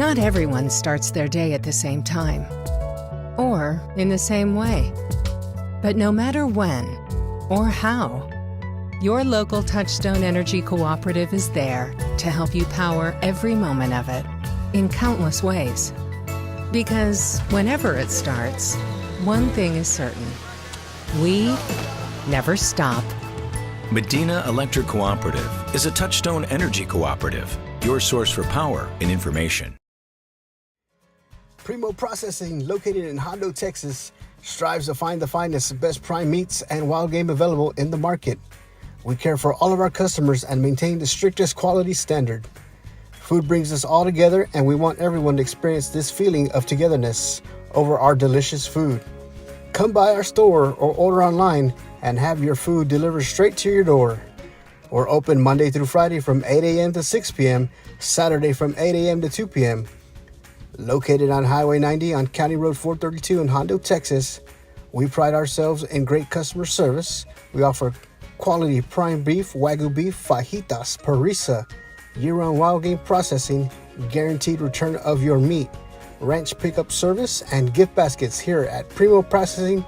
Not everyone starts their day at the same time, or in the same way. But no matter when or how, your local Touchstone Energy Cooperative is there to help you power every moment of it in countless ways. Because whenever it starts, one thing is certain: we never stop. Medina Electric Cooperative is a Touchstone Energy Cooperative, your source for power and information. Primo Processing, located in Hondo, Texas, strives to find the finest, best prime meats and wild game available in the market. We care for all of our customers and maintain the strictest quality standard. Food brings us all together, and we want everyone to experience this feeling of togetherness over our delicious food. Come by our store or order online and have your food delivered straight to your door. We're open Monday through Friday from 8 a.m. to 6 p.m., Saturday from 8 a.m. to 2 p.m. Located on Highway 90 on County Road 432 in Hondo, Texas, we pride ourselves in great customer service. We offer quality prime beef, Wagyu beef, fajitas, parrilla, year-round wild game processing, guaranteed return of your meat, ranch pickup service, and gift baskets here at Primo Processing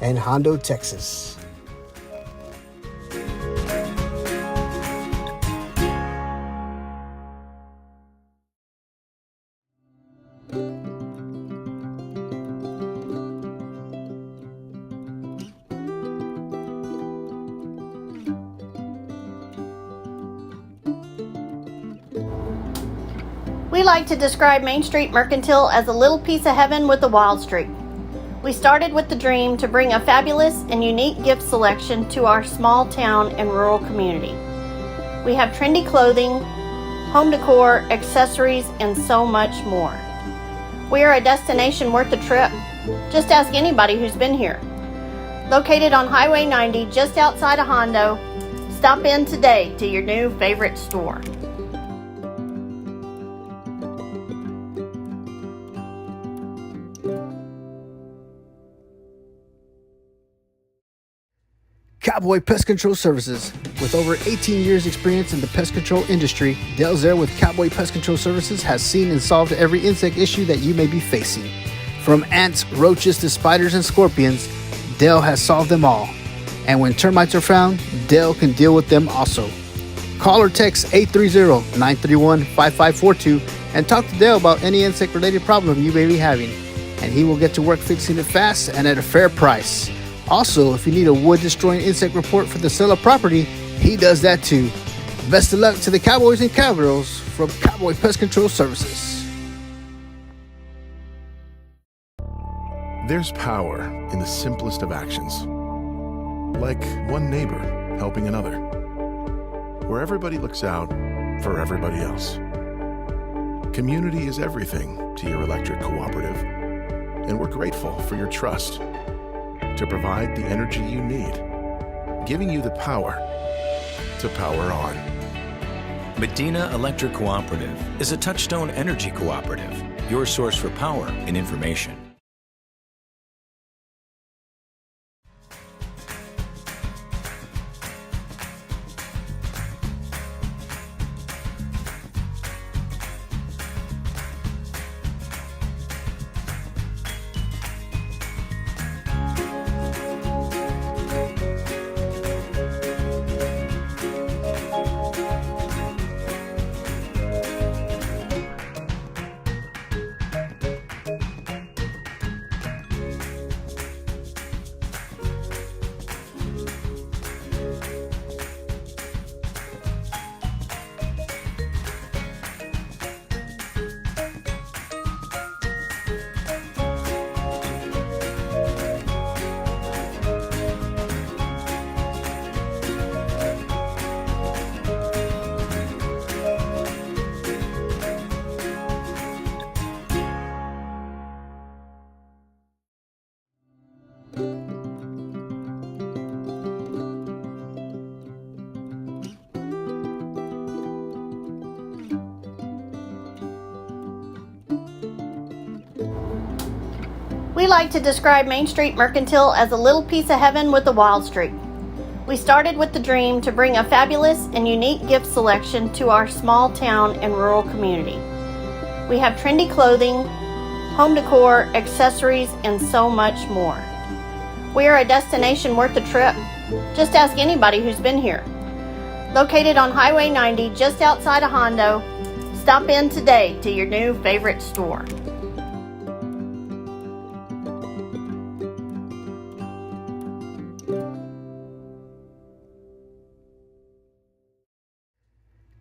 in Hondo, Texas. We like to describe Main Street Mercantile as a little piece of heaven with a wild streak. We started with the dream to bring a fabulous and unique gift selection to our small town and rural community. We have trendy clothing, home decor, accessories, and so much more. We are a destination worth the trip. Just ask anybody who's been here. Located on Highway 90 just outside of Hondo, stop in today to your new favorite store. Cowboy Pest Control Services. With over 18 years experience in the pest control industry, Dale Zare with Cowboy Pest Control Services has seen and solved every insect issue that you may be facing. From ants, roaches to spiders and scorpions, Dale has solved them all. And when termites are found, Dale can deal with them also. Call or text 830-931-5542 and talk to Dale about any insect-related problem you may be having. And he will get to work fixing it fast and at a fair price. Also, if you need a wood-destroying insect report for the sale of property, he does that too. Best of luck to the Cowboys and Cowgirls from Cowboy Pest Control Services. There's power in the simplest of actions. Like one neighbor helping another. Where everybody looks out for everybody else. Community is everything to your electric cooperative. And we're grateful for your trust to provide the energy you need, giving you the power to power on. Medina Electric Cooperative is a Touchstone Energy Cooperative, your source for power and information. We like to describe Main Street Mercantile as a little piece of heaven with a wild streak. We started with the dream to bring a fabulous and unique gift selection to our small town and rural community. We have trendy clothing, home decor, accessories, and so much more. We are a destination worth a trip. Just ask anybody who's been here. Located on Highway 90, just outside of Hondo, stop in today to your new favorite store.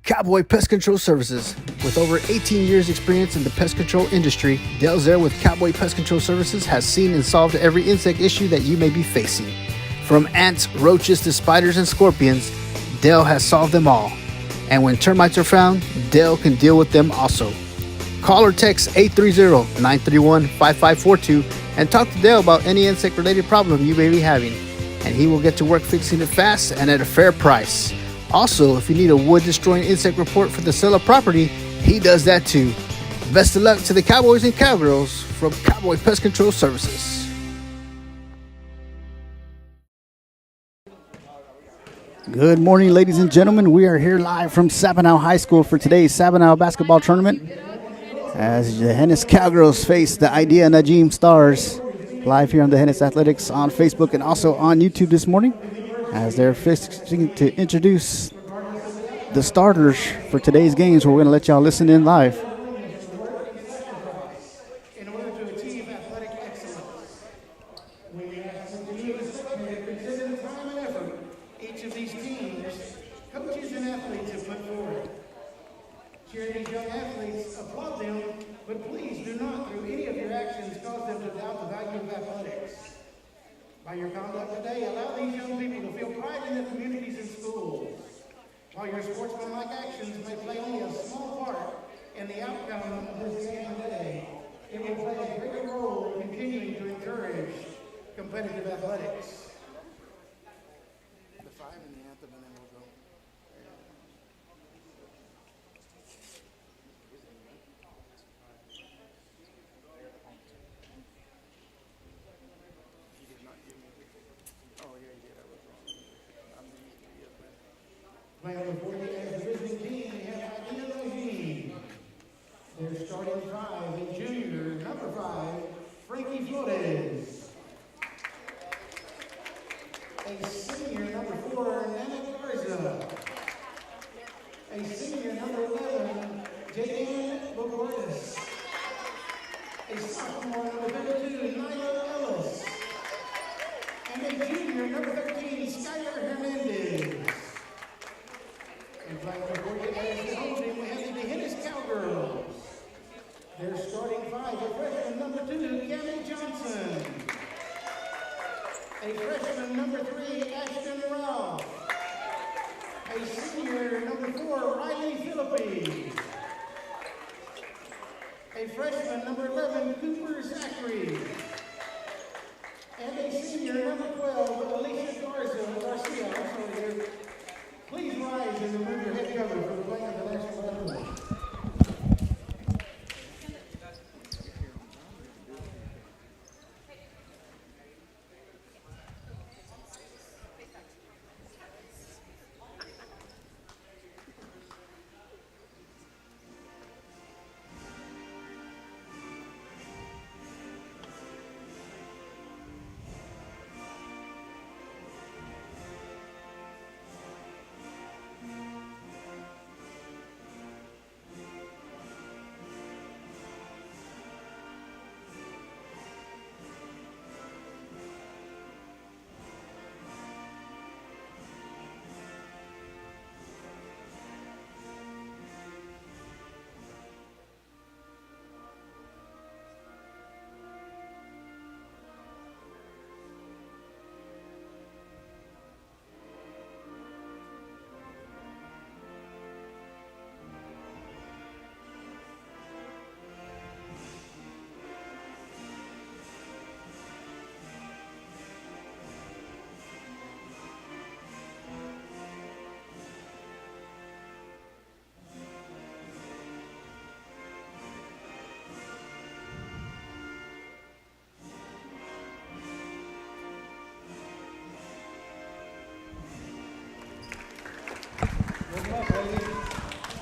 Cowboy Pest Control Services. With over 18 years experience in the pest control industry, Dale Zare with Cowboy Pest Control Services has seen and solved every insect issue that you may be facing. From ants, roaches to spiders and scorpions, Dale has solved them all. And when termites are found, Dale can deal with them also. Call or text 830-931-5542 and talk to Dale about any insect-related problem you may be having. And he will get to work fixing it fast and at a fair price. Also, if you need a wood-destroying insect report for the sale of property, he does that too. Best of luck to the Cowboys and Cowgirls from Cowboy Pest Control Services. Good morning, ladies and gentlemen. We are here live from SABINAL High School for today's SABINAL basketball tournament as the Hennis Cowgirls face the Idea Najim Stars. Live here on the Hennis Athletics on Facebook and also on YouTube this morning, as they're fixing to introduce the starters for today's games. We're going to let y'all listen in live. In order to achieve athletic excellence, we ask that you consider the time and effort each of these teams, coaches and athletes have put forward. Cheer these young athletes, applaud them, but please do not, through any of your actions, cause them to doubt the value of athletics. By your conduct today, allow these young people to feel pride in their communities and schools. While your sportsmanlike actions may play only a small part in the outcome of this game today, it will play a greater role in continuing to encourage competitive athletics. The five and the anthem, and then we'll go. Playing before the visiting team, we have Idea Najim. Their starting five, a junior, number 5, Frankie Flores. A senior, number 4, Nana Garza. A senior, number 11, Jaden Bogartis. A sophomore, number 32, Nyla Ellis. And a junior, number 13, Skylar Hernandez. And playing before you as the home team, we have the Hennis Cowgirls. Their starting five, a freshman number 2, Cameron Johnson. A freshman number 3, Ashton Ralph. A senior number 4, Riley Philippi. A freshman number 11, Cooper Zachary. And a senior number 12, Alicia Garcia. Please rise and remove your head cover for the playing of the national anthem.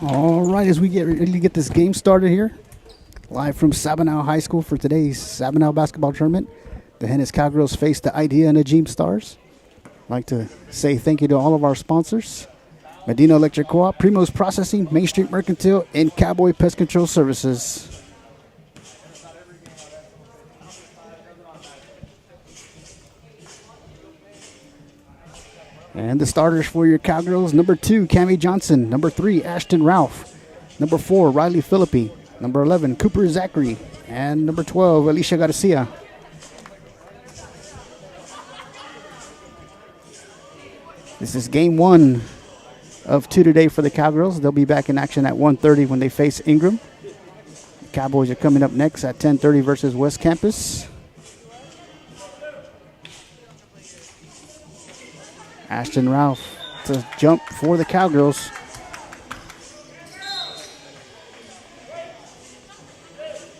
All right, as we get ready to get this game started here, Live from SABINAL High School for today's SABINAL basketball tournament. The Hennis Cowgirls face the Idea and Najim Stars. I'd like to say thank you to all of our sponsors. Medina Electric Co-op, Primo's Processing, Main Street Mercantile, and Cowboy Pest Control Services. And the starters for your Cowgirls, number 2, Cammie Johnson. Number 3, Ashton Ralph. Number 4, Riley Philippi. Number 11, Cooper Zachary. And number 12, Alicia Garcia. This is game 1 of 2 today for the Cowgirls. They'll be back in action at 1:30 when they face Ingram. The Cowboys are coming up next at 10:30 versus West Campus. Ashton Ralph to jump for the Cowgirls.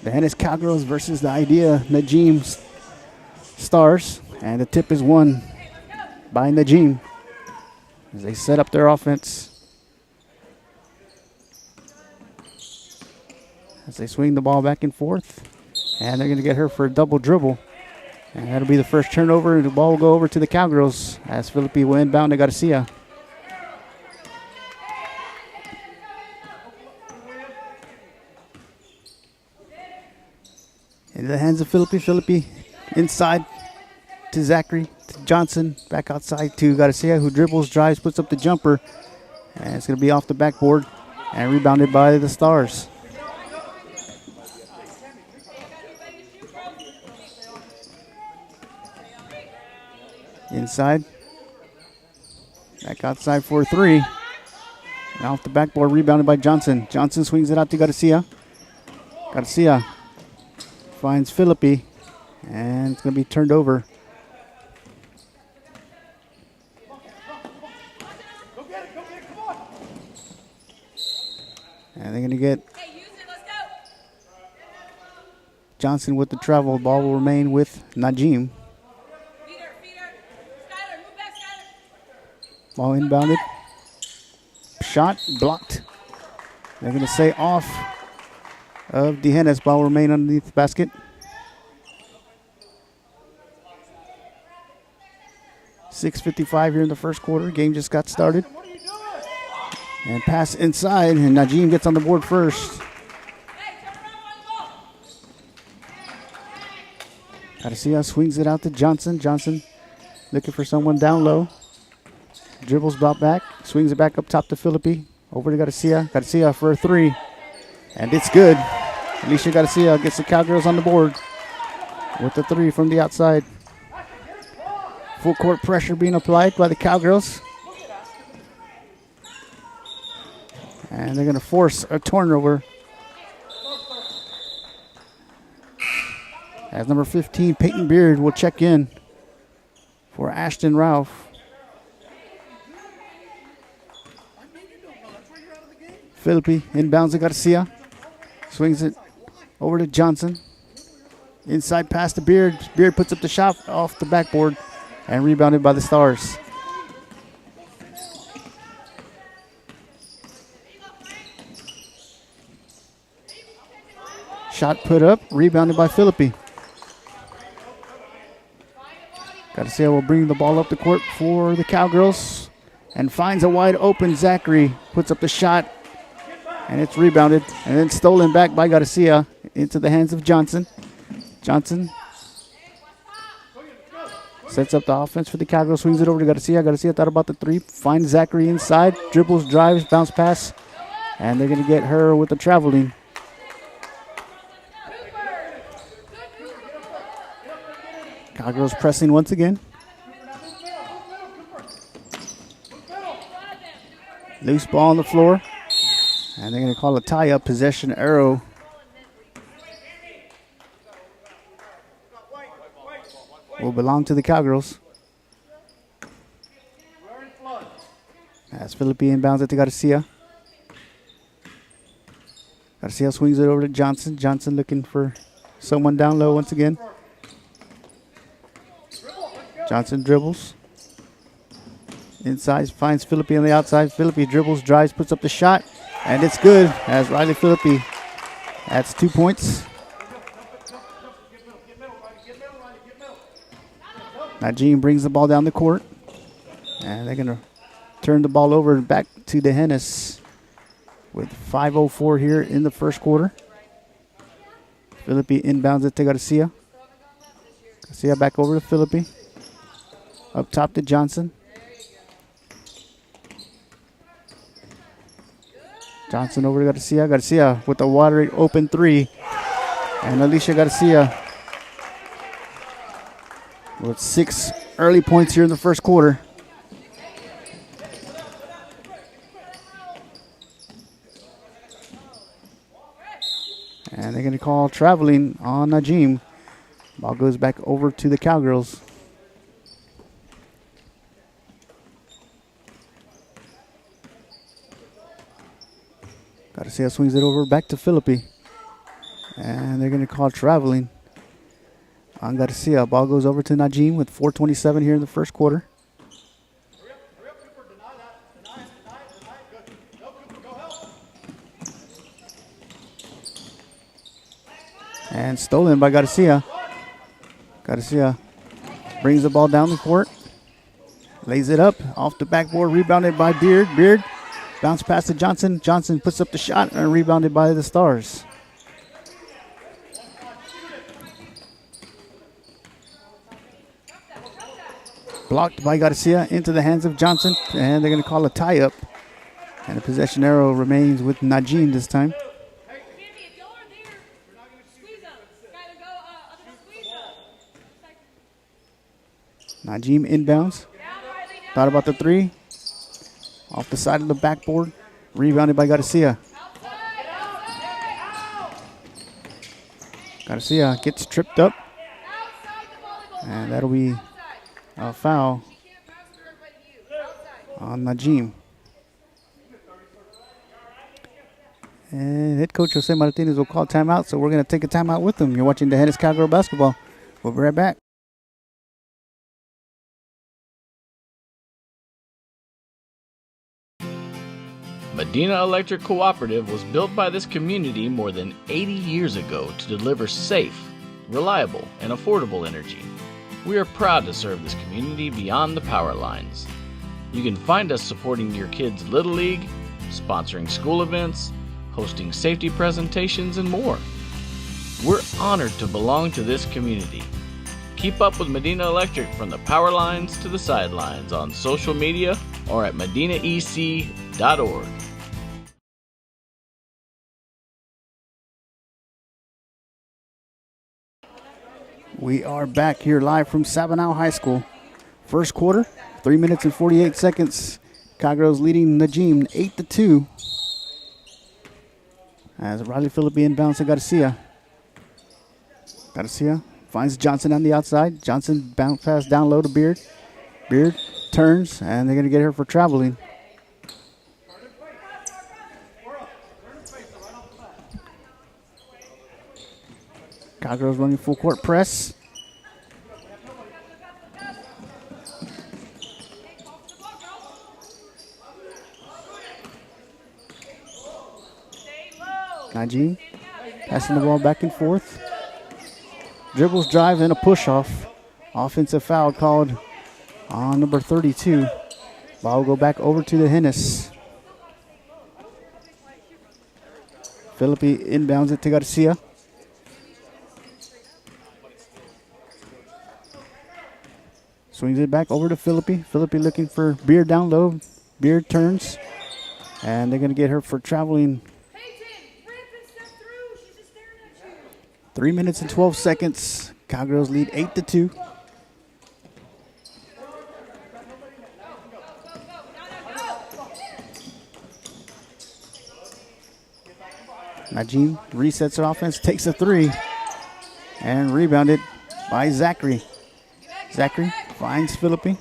The Hennis Cowgirls versus the Idea Najim Stars. And the tip is won by Najim as they set up their offense. As they swing the ball back and forth. And they're going to get her for a double dribble. And that'll be the first turnover. And the ball will go over to the Cowgirls as Philippi will inbound to Garcia. Into the hands of Philippi. Philippi inside to Zachary, to Johnson, back outside to Garcia, who dribbles, drives, puts up the jumper. And it's going to be off the backboard and rebounded by the Stars. Inside. Back outside for 3. And off the backboard, rebounded by Johnson. Johnson swings it out to Garcia. Garcia finds Philippi, and it's going to be turned over. And they're going to get Johnson with the travel. Ball will remain with Najim. Ball inbounded. Shot blocked. They're going to say off of the Hennis. Ball will remain underneath the basket. .6:55 here in the first quarter. Game just got started. And pass inside, and Najim gets on the board first. Garcia swings it out to Johnson. Johnson looking for someone down low. Dribbles brought back, swings it back up top to Philippi. Over to Garcia. Garcia for a 3. And it's good. Alicia Garcia gets the Cowgirls on the board with the 3 from the outside. Full court pressure being applied by the Cowgirls. And they're going to force a turnover. As number 15, Peyton Beard, will check in for Ashton Ralph. Philippi inbounds to Garcia. Swings it over to Johnson. Inside pass to Beard. Beard puts up the shot off the backboard and rebounded by the Stars. Shot put up, rebounded by Philippi. Garcia will bring the ball up the court for the Cowgirls and finds a wide open Zachary. Puts up the shot, and it's rebounded and then stolen back by Garcia into the hands of Johnson. Johnson sets up the offense for the Cowgirls, swings it over to Garcia. Garcia thought about the 3, finds Zachary inside, dribbles, drives, bounce pass, and they're going to get her with the traveling. Cowgirls pressing once again. Loose ball on the floor. And they're going to call a tie-up, possession arrow. Will belong to the Cowgirls. As Philippi inbounds it to Garcia. Garcia swings it over to Johnson. Johnson looking for someone down low once again. Johnson dribbles. Inside, finds Philippi on the outside. Philippi dribbles, drives, puts up the shot. And it's good as Riley Philippi That's 2 points. Najim brings the ball down the court. And they're going to turn the ball over back to the Hennis with 5:04 here in the first quarter. Philippi inbounds it to Garcia. Garcia back over to Philippi. Up top to Johnson. Johnson over to Garcia. Garcia with a wide open three. And Alicia Garcia with 6 early points here in the first quarter. And they're going to call traveling on Najim. Ball goes back over to the Cowgirls. Garcia swings it over back to Philippi. And they're going to call traveling on Garcia. Ball goes over to Najim with 4:27 here in the first quarter. And stolen by Garcia. Garcia brings the ball down the court. Lays it up off the backboard. Rebounded by Beard. Beard bounce pass to Johnson. Johnson puts up the shot and rebounded by the Stars. Blocked by Garcia into the hands of Johnson. And they're going to call a tie-up. And the possession arrow remains with Najim this time. Najim inbounds. Thought about the three. Off the side of the backboard. Rebounded by Garcia. Garcia gets tripped up. And that'll be a foul on Najim. And head coach Jose Martinez will call timeout, so we're going to take a timeout with him. You're watching the Hennis Cowgirl basketball. We'll be right back. Medina Electric Cooperative was built by this community more than 80 years ago to deliver safe, reliable, and affordable energy. We are proud to serve this community beyond the power lines. You can find us supporting your kids' Little League, sponsoring school events, hosting safety presentations, and more. We're honored to belong to this community. Keep up with Medina Electric from the power lines to the sidelines on social media or at medinaec.org. We are back here live from SABINAL High School. First quarter, 3 minutes and 48 seconds. Cowgirls leading Najim 8-2. As Riley Philippi inbounds to Garcia. Garcia finds Johnson on the outside. Johnson bounce pass down low to Beard. Beard turns, and they're going to get her for traveling. Cowgirls running full court press. Najim passing the ball back and forth. Dribbles, drive, and a push-off. Offensive foul called on number 32. Ball will go back over to the Hennis. Philippi inbounds it to Garcia. Swings it back over to Philippi. Philippi looking for Beard down low. Beard turns. And they're going to get her for traveling. 3 minutes and 12 seconds. Cowgirls lead 8-2. Najim resets her offense, takes a three, and rebounded by Zachary. Zachary finds Philippi.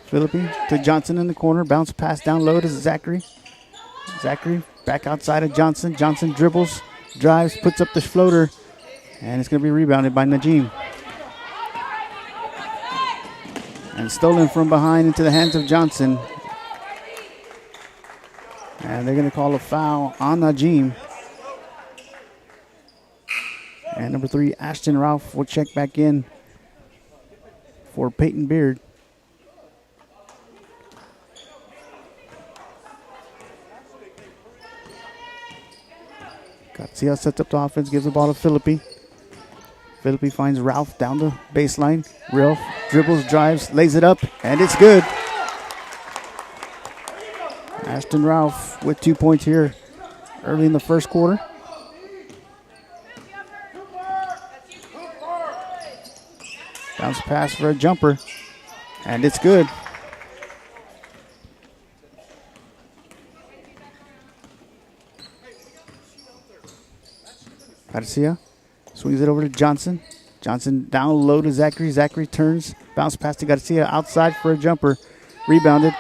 Philippi to Johnson in the corner. Bounce pass down low to Zachary. Zachary back outside of Johnson. Johnson dribbles, drives, puts up the floater, and it's going to be rebounded by Najim. And stolen from behind into the hands of Johnson. And they're going to call a foul on Najim. And number 3, Ashton Ralph will check back in for Peyton Beard. Garcia sets up the offense, gives the ball to Philippi. Philippi finds Ralph down the baseline. Ralph dribbles, drives, lays it up, and it's good. Ashton Ralph with 2 points here early in the first quarter. Bounce pass for a jumper, and it's good. Garcia swings it over to Johnson. Johnson down low to Zachary. Zachary turns, bounce pass to Garcia outside for a jumper. Rebounded.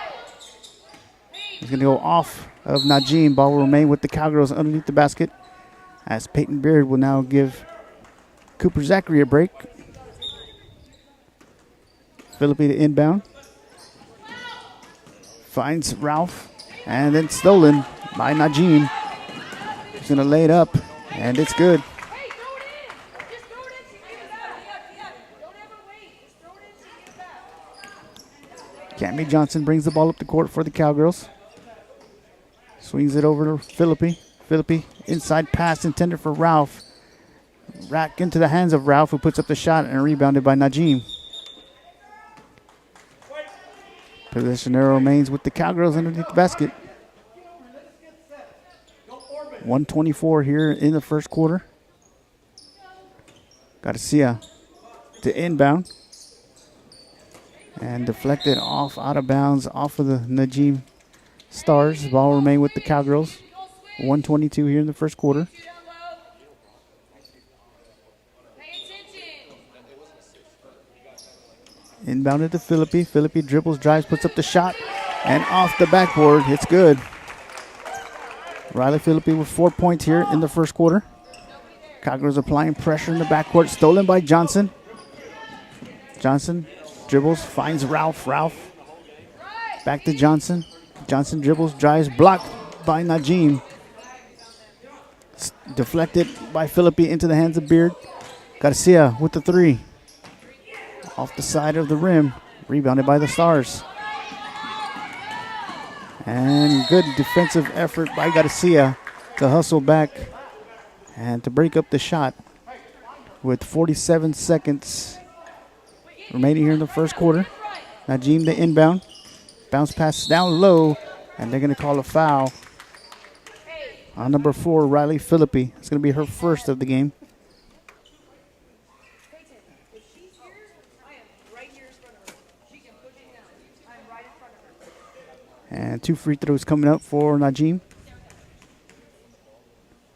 He's going to go off of Najim. Ball will remain with the Cowgirls underneath the basket, as Peyton Beard will now give Cooper Zachary a break. Philippi to inbound. Finds Ralph, and then stolen by Najim. He's going to lay it up, and it's good. Cammy Johnson brings the ball up the court for the Cowgirls. Swings it over to Philippi. Philippi inside pass intended for Ralph. Rack into the hands of Ralph, who puts up the shot, and rebounded by Najim. Possession arrow remains with the Cowgirls underneath the basket. 1:24 here in the first quarter. Garcia to inbound. And deflected off out of bounds off of the Najim Stars. The ball remain with the Cowgirls. 1:22 here in the first quarter. Inbounded to Philippi. Philippi dribbles, drives, puts up the shot, and off the backboard. It's good. Riley Philippi with 4 points here in the first quarter. Cowgirls applying pressure in the backcourt. Stolen by Johnson. Johnson dribbles, finds Ralph. Ralph back to Johnson. Johnson dribbles, drives, blocked by Najim. Deflected by Philippi into the hands of Beard. Garcia with the 3. Off the side of the rim. Rebounded by the Stars. And good defensive effort by Garcia to hustle back and to break up the shot with 47 seconds remaining here in the first quarter. Najim the inbound. Bounce pass down low, and they're going to call a foul on number 4, Riley Philippi. It's going to be her first of the game. And 2 free throws coming up for Najim.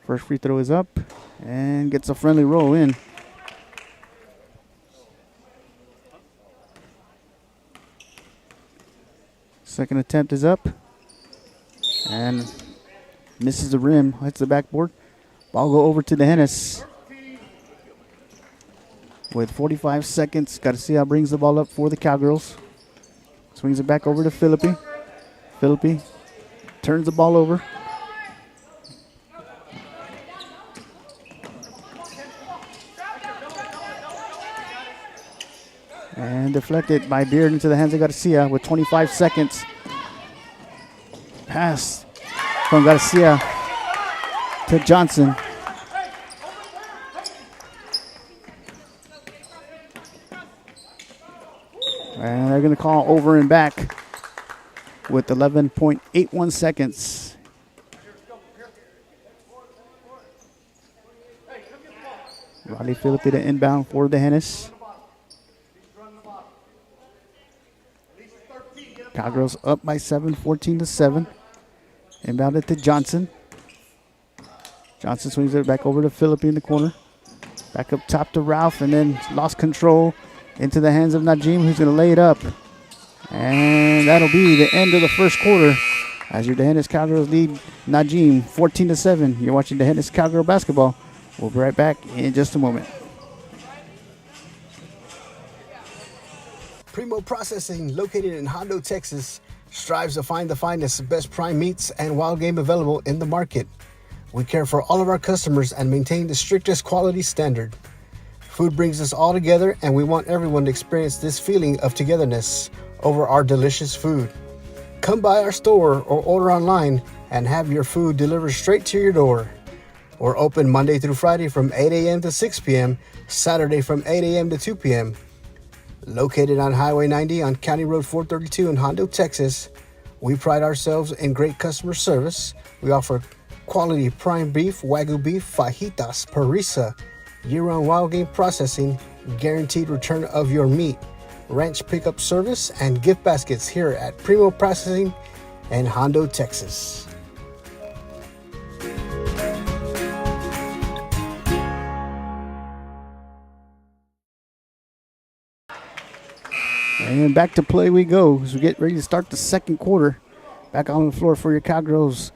First free throw is up and gets a friendly roll in. Second attempt is up and misses the rim, hits the backboard. Ball go over to the Hennis. With 45 seconds, Garcia brings the ball up for the Cowgirls. Swings it back over to Philippi. Philippi turns the ball over. And deflected by Beard into the hands of Garcia with 25 seconds. Pass from Garcia to Johnson. And they're going to call over and back with 11.81 seconds. Riley Philippi to inbound for the Hennis. Cowgirls up by 7, 14-7. Inbounded to Johnson. Johnson swings it back over to Philippi in the corner. Back up top to Ralph, and then lost control into the hands of Najim, who's going to lay it up. And that'll be the end of the first quarter as your Hennis Cowgirls lead Najim 14-7. You're watching the Hennis Cowgirl basketball. We'll be right back in just a moment. Primo Processing, located in Hondo, Texas, strives to find the finest, best prime meats and wild game available in the market. We care for all of our customers and maintain the strictest quality standard. Food brings us all together, and we want everyone to experience this feeling of togetherness over our delicious food. Come by our store or order online and have your food delivered straight to your door. We're open Monday through Friday from 8 a.m. to 6 p.m., Saturday from 8 a.m. to 2 p.m. Located on Highway 90 on County Road 432 in Hondo, Texas, we pride ourselves in great customer service. We offer quality prime beef, Wagyu beef, fajitas, parisa, year-round wild game processing, guaranteed return of your meat, ranch pickup service, and gift baskets here at Primo Processing in Hondo, Texas. And back to play we go as we get ready to start the second quarter. Back on the floor for your Cowgirls.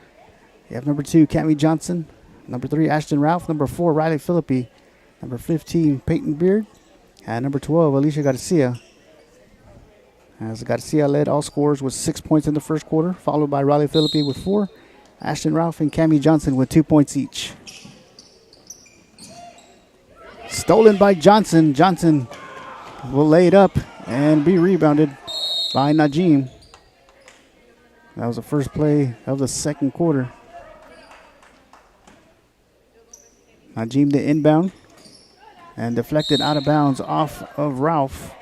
You have number 2, Cammie Johnson. Number 3, Ashton Ralph. Number 4, Riley Philippi. Number 15, Peyton Beard. And number 12, Alicia Garcia. As Garcia led all scorers with 6 points in the first quarter, followed by Riley Philippi with 4. Ashton Ralph and Cammie Johnson with 2 points each. Stolen by Johnson. Johnson will lay it up and be rebounded by Najim. That was the first play of the second quarter. Najim the inbound and deflected out of bounds off of Ralph.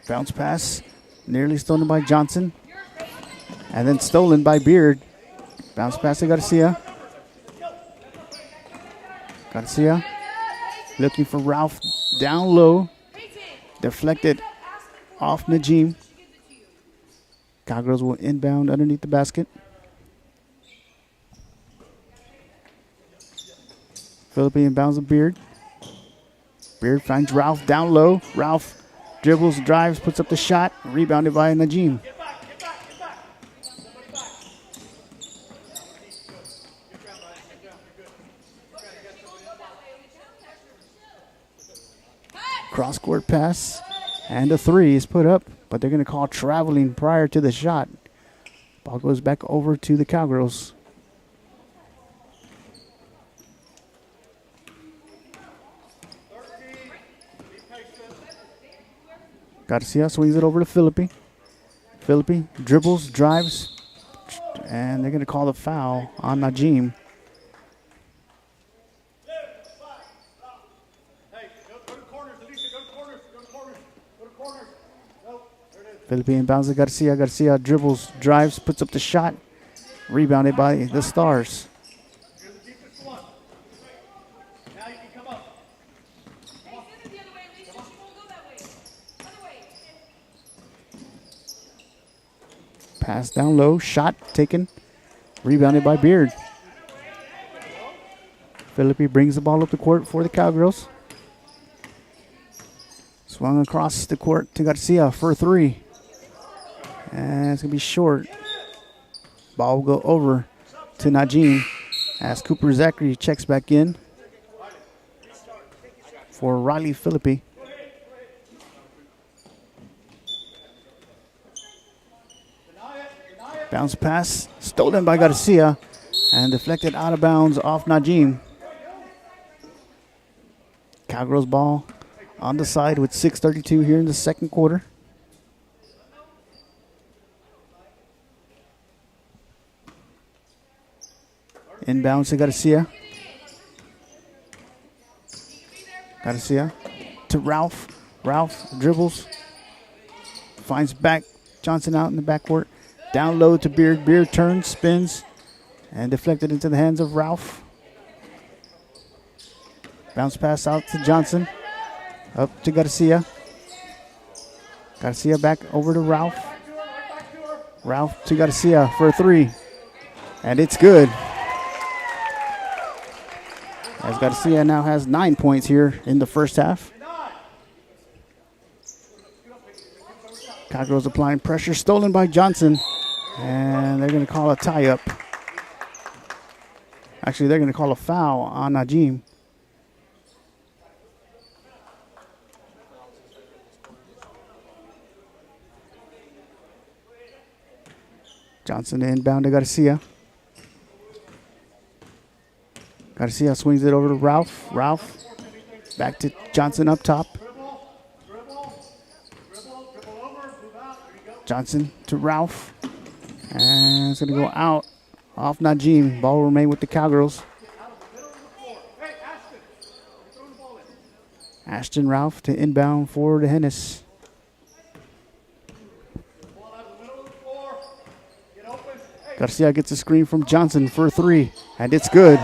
Bounce pass, nearly stolen by Johnson. And then stolen by Beard. Bounce pass to Garcia. Garcia looking for Ralph down low. Deflected off Najim. Cowgirls will inbound underneath the basket. Philippi inbounds the Beard. Beard finds Ralph down low. Ralph dribbles, drives, puts up the shot. Rebounded by Najim. Cross-court pass, and a 3 is put up, but they're going to call traveling prior to the shot. Ball goes back over to the Cowgirls. Garcia swings it over to Philippi. Philippi dribbles, drives, and they're going to call the foul on Najim. Philippi inbounds to Garcia. Garcia dribbles, drives, puts up the shot. Rebounded by the Stars. Pass down low, shot taken. Rebounded by Beard. Philippi brings the ball up the court for the Cowgirls. Swung across the court to Garcia for 3. And it's going to be short. Ball will go over to Najim as Cooper Zachary checks back in for Riley Philippi. Bounce pass stolen by Garcia and deflected out of bounds off Najim. Cowgirls ball on the side with 6:32 here in the second quarter. Inbounds to Garcia. Garcia to Ralph. Ralph dribbles. Finds back Johnson out in the backcourt. Down low to Beard. Beard turns, spins, and deflected into the hands of Ralph. Bounce pass out to Johnson. Up to Garcia. Garcia back over to Ralph. Ralph to Garcia for 3. And it's good. As Garcia now has 9 points here in the first half. Cowgirls applying pressure. Stolen by Johnson. And they're going to call a tie-up. Actually, they're going to call a foul on Najim. Johnson inbound to Garcia. Garcia swings it over to Ralph. Ralph back to Johnson up top. Johnson to Ralph. And it's going to go out off Najim. Ball will remain with the Cowgirls. Ashton Ralph to inbound for the Hennis. Garcia gets a screen from Johnson for 3, and it's good.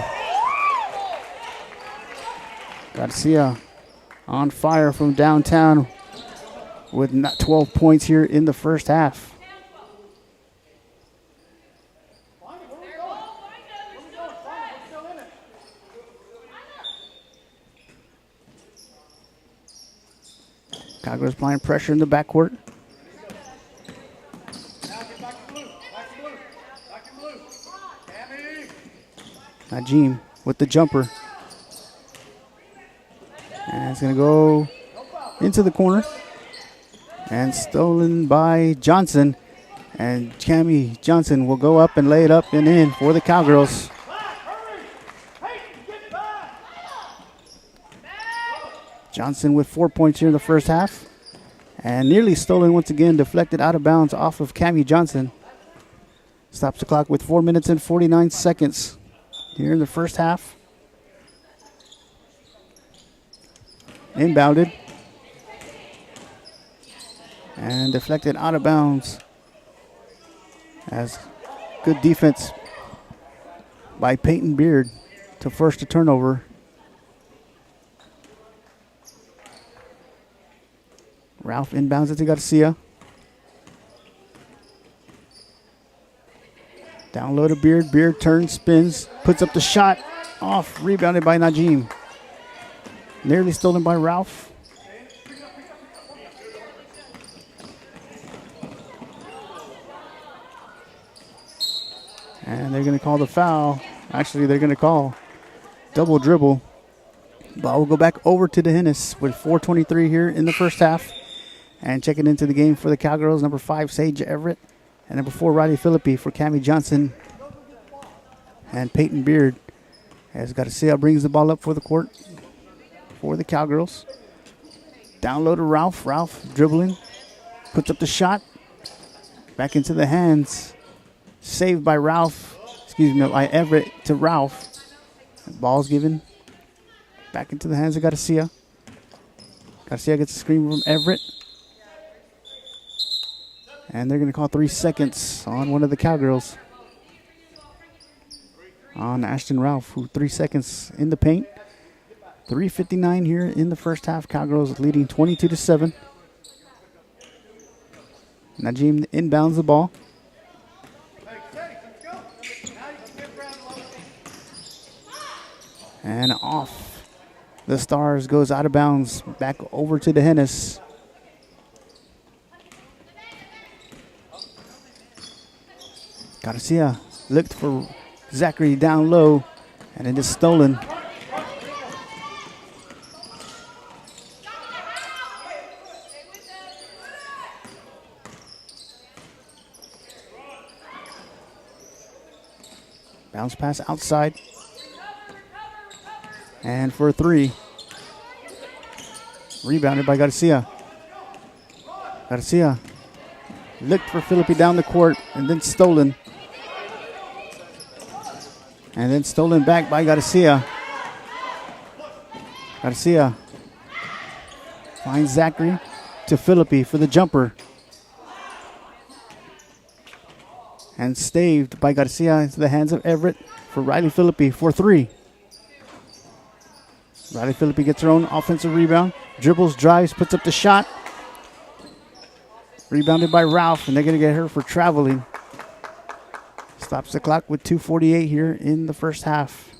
Garcia on fire from downtown with 12 points here in the first half. Cowgirls applying pressure in the backcourt. Najim with the jumper. And it's going to go into the corner. And stolen by Johnson. And Cammie Johnson will go up and lay it up and in for the Cowgirls. Johnson with 4 points here in the first half. And nearly stolen once again, deflected out of bounds off of Cammie Johnson. Stops the clock with 4 minutes and 49 seconds here in the first half. Inbounded. And deflected out of bounds. As good defense by Peyton Beard to force the turnover. Ralph inbounds it to Garcia. Down low to Beard. Beard turns, spins, puts up the shot. Off, rebounded by Najim. Nearly stolen by Ralph. And they're going to call the foul. Actually, they're going to call double dribble. Ball will go back over to the Hennis with 4:23 here in the first half. And checking into the game for the Cowgirls, number 5, Sage Everett. And number 4, Riley Philippi for Cammie Johnson and Peyton Beard. As Garcia brings the ball up for the court for the Cowgirls. Down low to Ralph. Ralph dribbling. Puts up the shot. Back into the hands. Saved by Ralph. Excuse me, by Everett to Ralph. Ball's given. Back into the hands of Garcia. Garcia gets a screen from Everett. And they're going to call 3 seconds on one of the Cowgirls. On Ashton Ralph, who 3 seconds in the paint. 3:59 here in the first half. Cowgirls leading 22-7. Najim inbounds the ball. And off. The Stars goes out of bounds. Back over to the Hennis. Garcia looked for Zachary down low, and it is stolen. Bounce pass outside. And for 3. Rebounded by Garcia. Garcia looked for Philippi down the court and then stolen. And then stolen back by Garcia. Garcia finds Zachary to Philippi for the jumper. And staved by Garcia into the hands of Everett for Riley Philippi for 3. Riley Philippi gets her own offensive rebound. Dribbles, drives, puts up the shot. Rebounded by Ralph, and they're going to get her for traveling. Stops the clock with 2:48 here in the first half.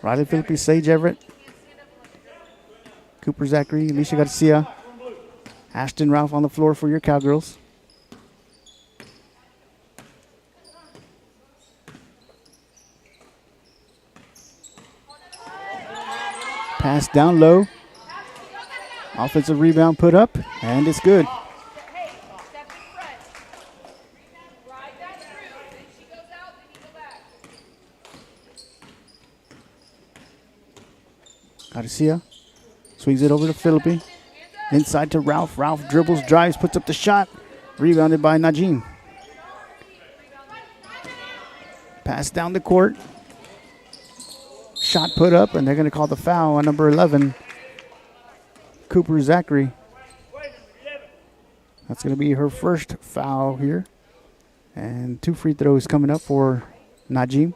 Riley Philippi, Sage Everett, Cooper Zachary, Alicia Garcia, Ashton Ralph on the floor for your Cowgirls. Pass down low. Offensive rebound put up, and it's good. Garcia swings it over to Philippi. Inside to Ralph. Ralph dribbles, drives, puts up the shot. Rebounded by Najim. Pass down the court. Shot put up, and they're going to call the foul on number 11, Cooper Zachary. That's going to be her first foul here. And 2 free throws coming up for Najim.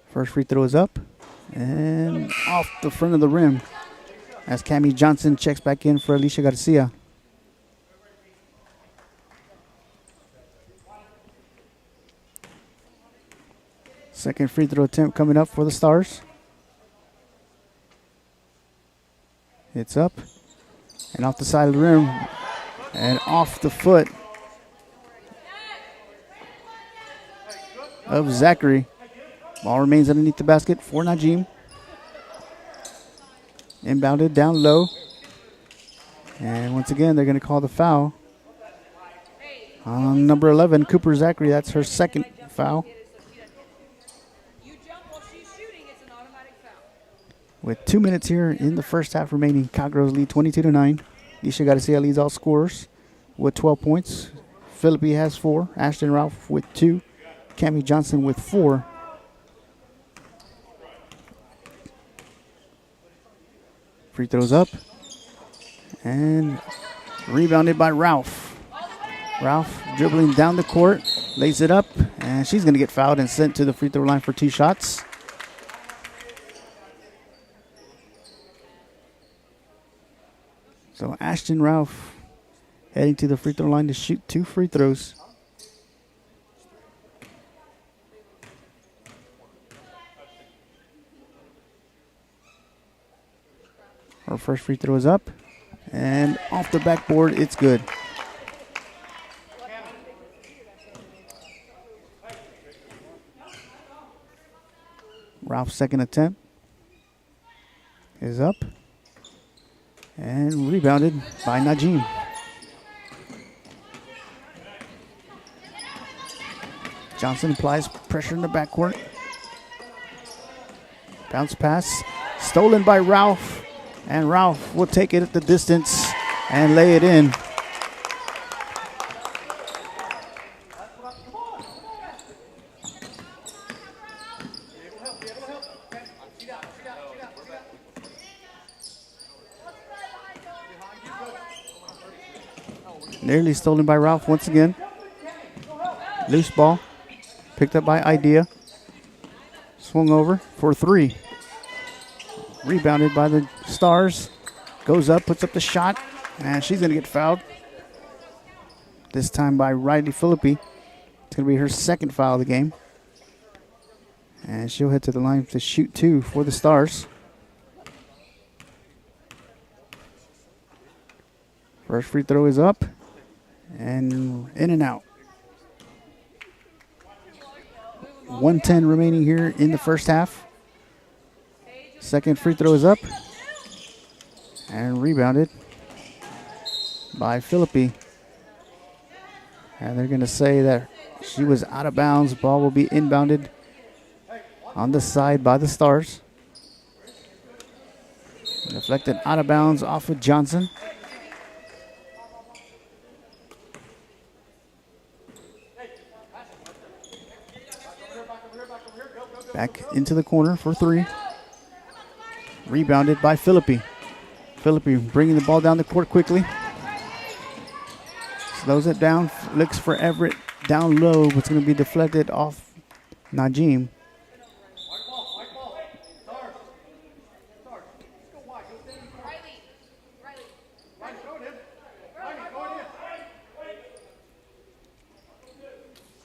First free throw is up and off the front of the rim as Cammie Johnson checks back in for Alicia Garcia. Second free throw attempt coming up for the Stars. It's up and off the side of the rim and off the foot of Zachary. Ball remains underneath the basket for Najim. Inbounded down low. And once again, they're going to call the foul on number 11, Cooper Zachary. That's her second foul. With 2 minutes here in the first half remaining, Cowgirls lead 22-9. Alicia Garcia leads all scorers with 12 points. Philippi has 4. Ashton Ralph with 2. Cammie Johnson with 4. Free throws up. And rebounded by Ralph. Ralph dribbling down the court, lays it up, and she's going to get fouled and sent to the free throw line for 2 shots. So Ashton Ralph heading to the free throw line to shoot 2 free throws. Her first free throw is up, and off the backboard, it's good. Ralph's second attempt is up, and rebounded by Najim. Johnson applies pressure in the backcourt. Bounce pass, stolen by Ralph. And Ralph will take it at the distance and lay it in. Nearly stolen by Ralph once again. Loose ball. Picked up by Idea. Swung over for 3. Rebounded by the Stars. Goes up, puts up the shot, and she's going to get fouled. This time by Riley Philippi. It's going to be her second foul of the game. And she'll head to the line to shoot 2 for the Stars. First free throw is up and in and out. 1:10 remaining here in the first half. Second free throw is up and rebounded by Philippi. And they're going to say that she was out of bounds. Ball will be inbounded on the side by the Stars. Deflected out of bounds off of Johnson. Back into the corner for 3. Rebounded by Philippi. Philippi bringing the ball down the court quickly. Slows it down, looks for Everett down low, but it's going to be deflected off Najim.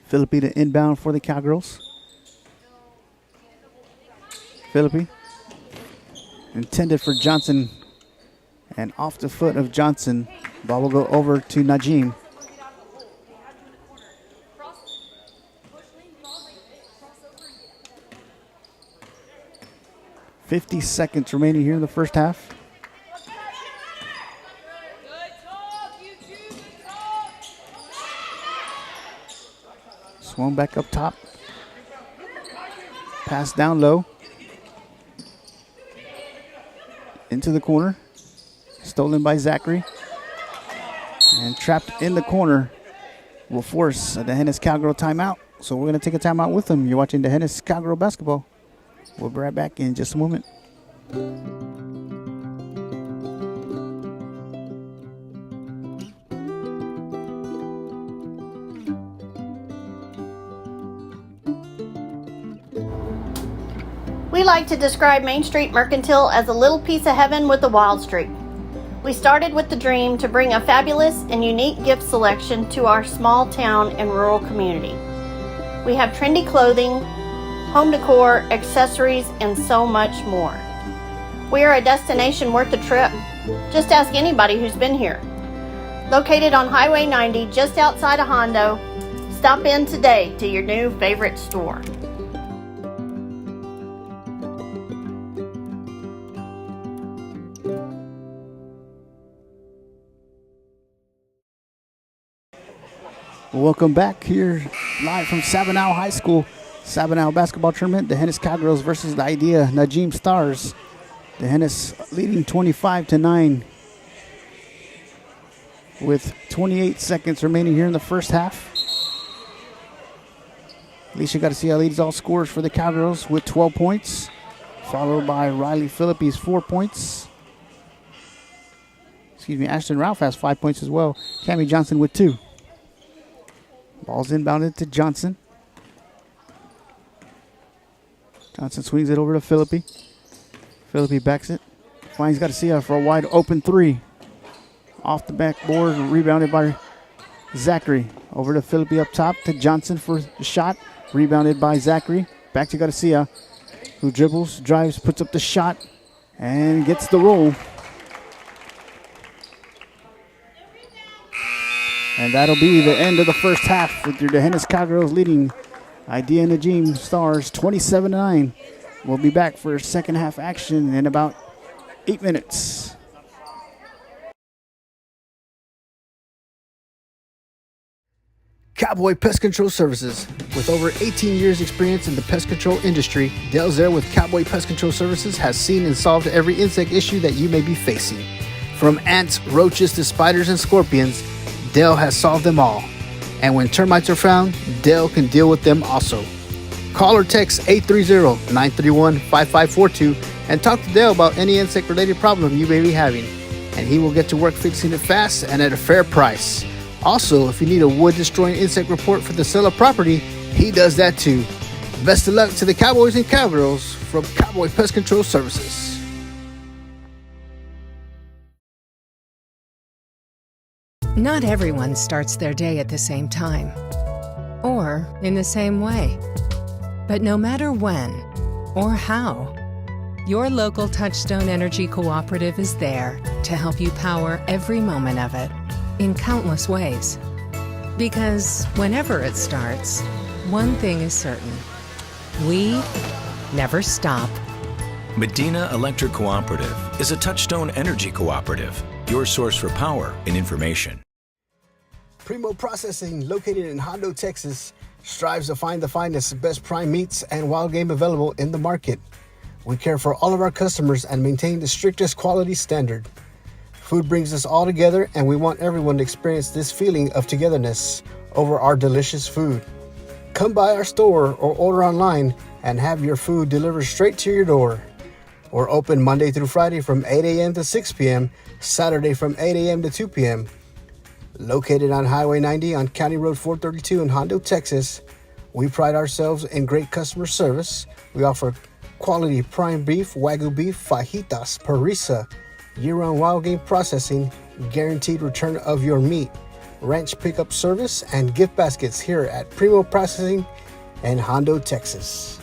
Philippi to inbound for the Cowgirls. Philippi intended for Johnson, and off the foot of Johnson. Ball will go over to Najim. 50 seconds remaining here in the first half. Swung back up top. Pass down low. Into the corner. Stolen by Zachary. And trapped in the corner will force the Hennis Cowgirl timeout. So we're going to take a timeout with them. You're watching the Hennis Cowgirl basketball. We'll be right back in just a moment. We like to describe Main Street Mercantile as a little piece of heaven with a wild streak. We started with the dream to bring a fabulous and unique gift selection to our small town and rural community. We have trendy clothing, home decor, accessories, and so much more. We are a destination worth a trip. Just ask anybody who's been here. Located on Highway 90 just outside of Hondo, stop in today to your new favorite store. Welcome back here live from SABINAL High School. SABINAL basketball tournament. The Hennis Cowgirls versus the Idea Najim Stars. The Hennis leading 25-9 with 28 seconds remaining here in the first half. Alicia Garcia leads all scorers for the Cowgirls with 12 points, followed by Riley Philippi's 4 points. Ashton Ralph has 5 points as well. Cammie Johnson with 2. Ball's inbounded to Johnson. Johnson swings it over to Philippi. Philippi backs it. Finds Garcia for a wide open 3. Off the backboard, rebounded by Zachary. Over to Philippi up top to Johnson for the shot. Rebounded by Zachary. Back to Garcia, who dribbles, drives, puts up the shot, and gets the roll. And that'll be the end of the first half with the Hennis Cowgirls leading Idea Najim Stars 27-9. We'll be back for second half action in about 8 minutes. Cowboy Pest Control Services. With over 18 years experience in the pest control industry, Dale Zare with Cowboy Pest Control Services has seen and solved every insect issue that you may be facing. From ants, roaches to spiders and scorpions, Dale has solved them all. And when termites are found, Dale can deal with them also. Call or text 830-931-5542 and talk to Dale about any insect-related problem you may be having. And he will get to work fixing it fast and at a fair price. Also, if you need a wood-destroying insect report for the sale of property, he does that too. Best of luck to the Cowboys and Cowgirls from Cowboy Pest Control Services. Not everyone starts their day at the same time or in the same way. But no matter when or how, your local Touchstone Energy Cooperative is there to help you power every moment of it in countless ways. Because whenever it starts, one thing is certain: we never stop. Medina Electric Cooperative is a Touchstone Energy Cooperative, your source for power and information. Primo Processing, located in Hondo, Texas, strives to find the finest, best prime meats and wild game available in the market. We care for all of our customers and maintain the strictest quality standard. Food brings us all together, and we want everyone to experience this feeling of togetherness over our delicious food. Come by our store or order online and have your food delivered straight to your door. We're open Monday through Friday from 8 a.m. to 6 p.m., Saturday from 8 a.m. to 2 p.m. Located on Highway 90 on County Road 432 in Hondo, Texas, we pride ourselves in great customer service. We offer quality prime beef, Wagyu beef, fajitas, parrilla, year-round wild game processing, guaranteed return of your meat, ranch pickup service, and gift baskets here at Primo Processing in Hondo, Texas.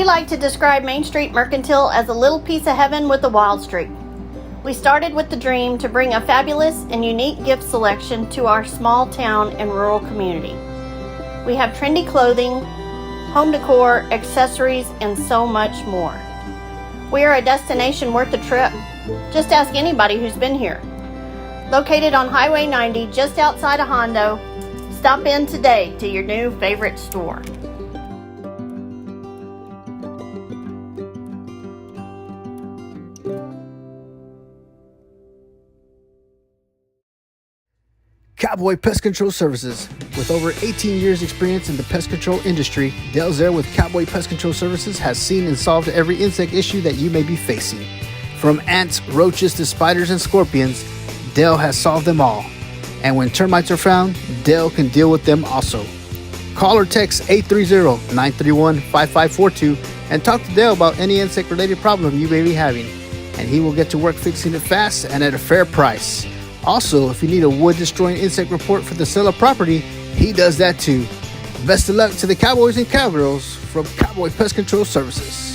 We like to describe Main Street Mercantile as a little piece of heaven with a wild streak. We started with the dream to bring a fabulous and unique gift selection to our small town and rural community. We have trendy clothing, home decor, accessories, and so much more. We are a destination worth a trip. Just ask anybody who's been here. Located on Highway 90 just outside of Hondo, stop in today to your new favorite store. Cowboy Pest Control Services. With over 18 years experience in the pest control industry, Dale Zare with Cowboy Pest Control Services has seen and solved every insect issue that you may be facing. From ants, roaches to spiders and scorpions, Dale has solved them all. And when termites are found, Dale can deal with them also. Call or text 830-931-5542 and talk to Dale about any insect-related problem you may be having. And he will get to work fixing it fast and at a fair price. Also, if you need a wood-destroying insect report for the sale of property, he does that too. Best of luck to the Cowboys and Cowgirls from Cowboy Pest Control Services.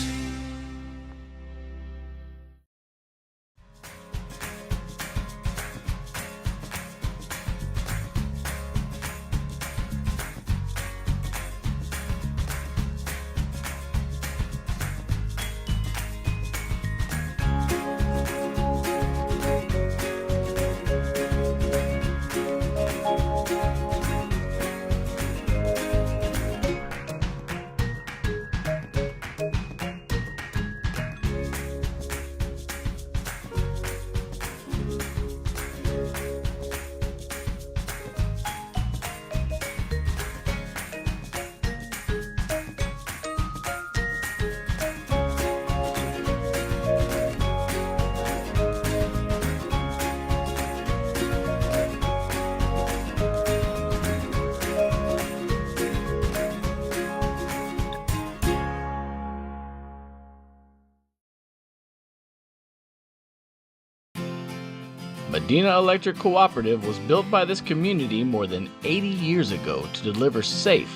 Medina Electric Cooperative was built by this community more than 80 years ago to deliver safe,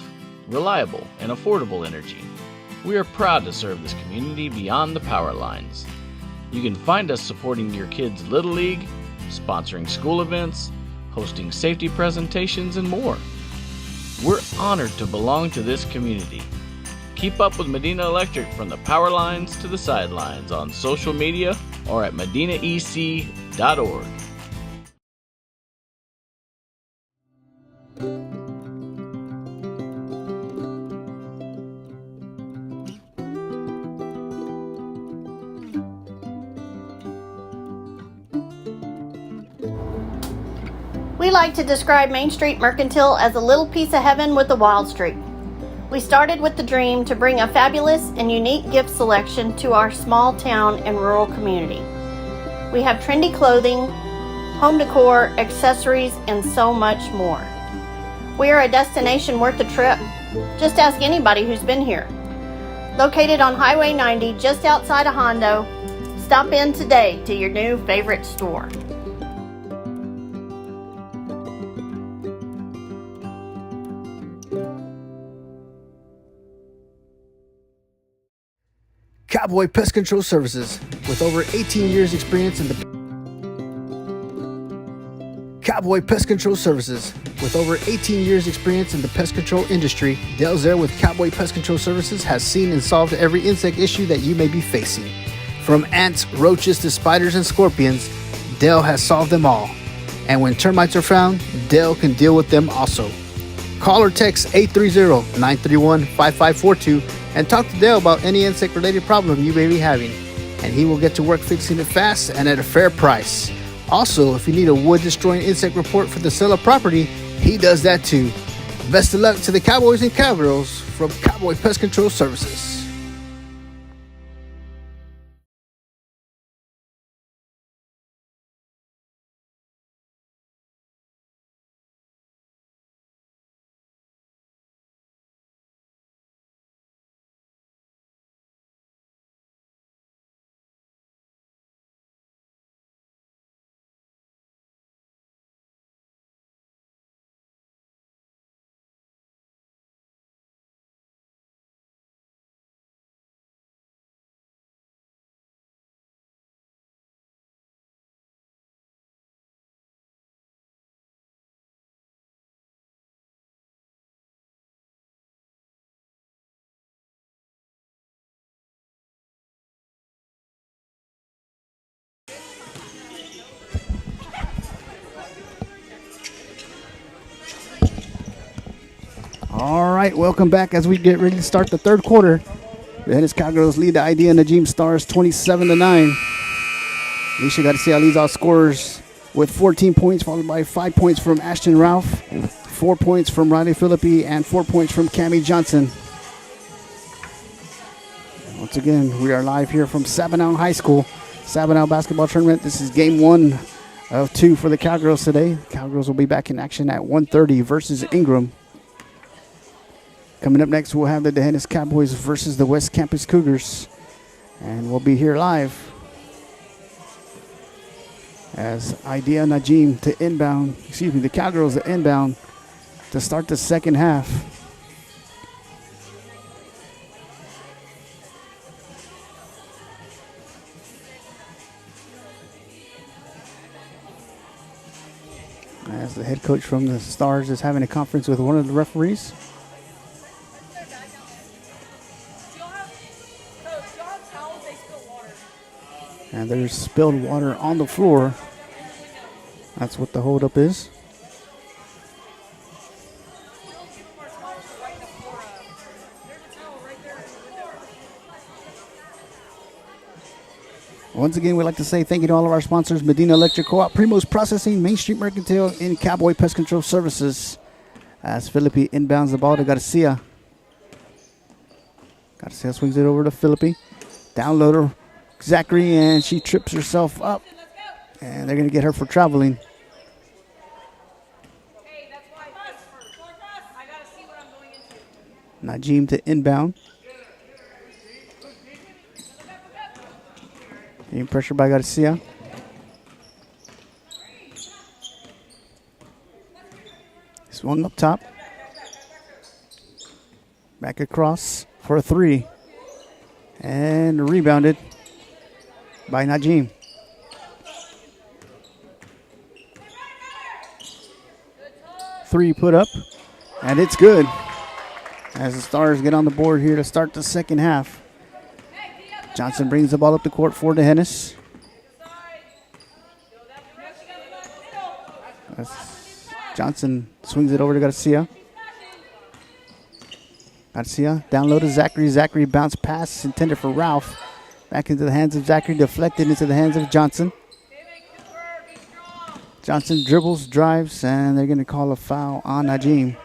reliable, and affordable energy. We are proud to serve this community beyond the power lines. You can find us supporting your kids' Little League, sponsoring school events, hosting safety presentations, and more. We're honored to belong to this community. Keep up with Medina Electric from the power lines to the sidelines on social media or at medinaec.org. We like to describe Main Street Mercantile as a little piece of heaven with a wild streak. We started with the dream to bring a fabulous and unique gift selection to our small town and rural community. We have trendy clothing, home decor, accessories, and so much more. We are a destination worth a trip. Just ask anybody who's been here. Located on Highway 90 just outside of Hondo, stop in today to your new favorite store. Cowboy Pest Control Services. With over 18 years experience in the Cowboy Pest Control Services. With over 18 years experience in the pest control industry, Dale Zare with Cowboy Pest Control Services has seen and solved every insect issue that you may be facing. From ants, roaches to spiders and scorpions, Dale has solved them all. And when termites are found, Dale can deal with them also. Call or text 830-931-5542 and talk to Dale about any insect-related problem you may be having. And he will get to work fixing it fast and at a fair price. Also, if you need a wood-destroying insect report for the sale of property, he does that too. Best of luck to the Cowboys and Cowgirls from Cowboy Pest Control Services. All right, welcome back as we get ready to start the third quarter. The Hennis Cowgirls lead the Idea Najim Stars 27-9. Alicia Garcia leads all scorers with 14 points, followed by 5 points from Ashton Ralph, 4 points from Riley Philippi, and 4 points from Cammie Johnson. Once again, we are live here from SABINAL High School. SABINAL basketball tournament. This is game 1 of 2 for the Cowgirls today. Cowgirls will be back in action at 1:30 versus Ingram. Coming up next, we'll have the D'Hanis Cowboys versus the West Campus Cougars. And we'll be here live as Idea Najim the Cowgirls to inbound to start the second half. As the head coach from the Stars is having a conference with one of the referees. And there's spilled water on the floor. That's what the holdup is. Once again, we'd like to say thank you to all of our sponsors: Medina Electric Co-op, Primo's Processing, Main Street Mercantile, and Cowboy Pest Control Services. As Philippi inbounds the ball to Garcia. Garcia swings it over to Philippi. Downloader Zachary, and she trips herself up. And they're going to get her for traveling. Najim to inbound. Being pressured by Garcia. Swung up top. Back across for a 3. And rebounded by Najim. Three put up, and it's good. As the Stars get on the board here to start the second half. Johnson brings the ball up the court for D'Hanis. Johnson swings it over to Garcia. Garcia down low to Zachary. Zachary bounce pass intended for Ralph. Back into the hands of Zachary, deflected into the hands of Johnson. Johnson dribbles, drives, and they're going to call a foul on Najim.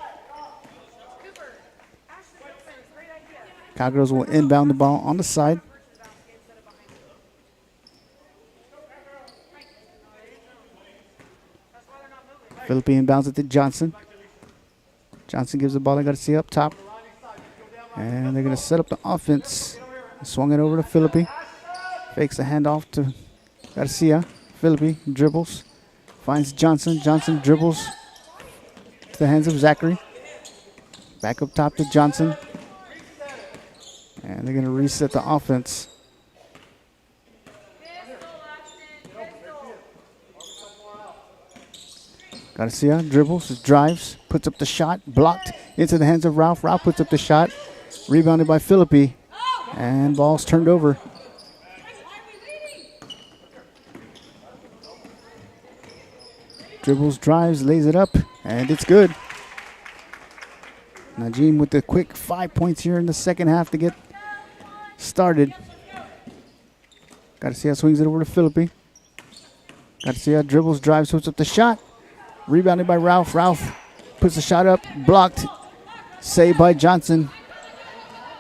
Cowgirls will inbound the ball on the side. Philippi inbounds it to Johnson. Johnson gives the ball to Garcia up top. And they're going to set up the offense. Swung it over to Philippi. Fakes the handoff to Garcia. Philippi dribbles. Finds Johnson. Johnson dribbles to the hands of Zachary. Back up top to Johnson. And they're going to reset the offense. Garcia dribbles, drives, puts up the shot, blocked into the hands of Ralph. Ralph puts up the shot, rebounded by Philippi, and ball's turned over. Dribbles, drives, lays it up, and it's good. Najim with the quick 5 points here in the second half to get started. Garcia swings it over to Philippi. Garcia dribbles, drives, puts up the shot. Rebounded by Ralph. Ralph puts the shot up, blocked. Saved by Johnson.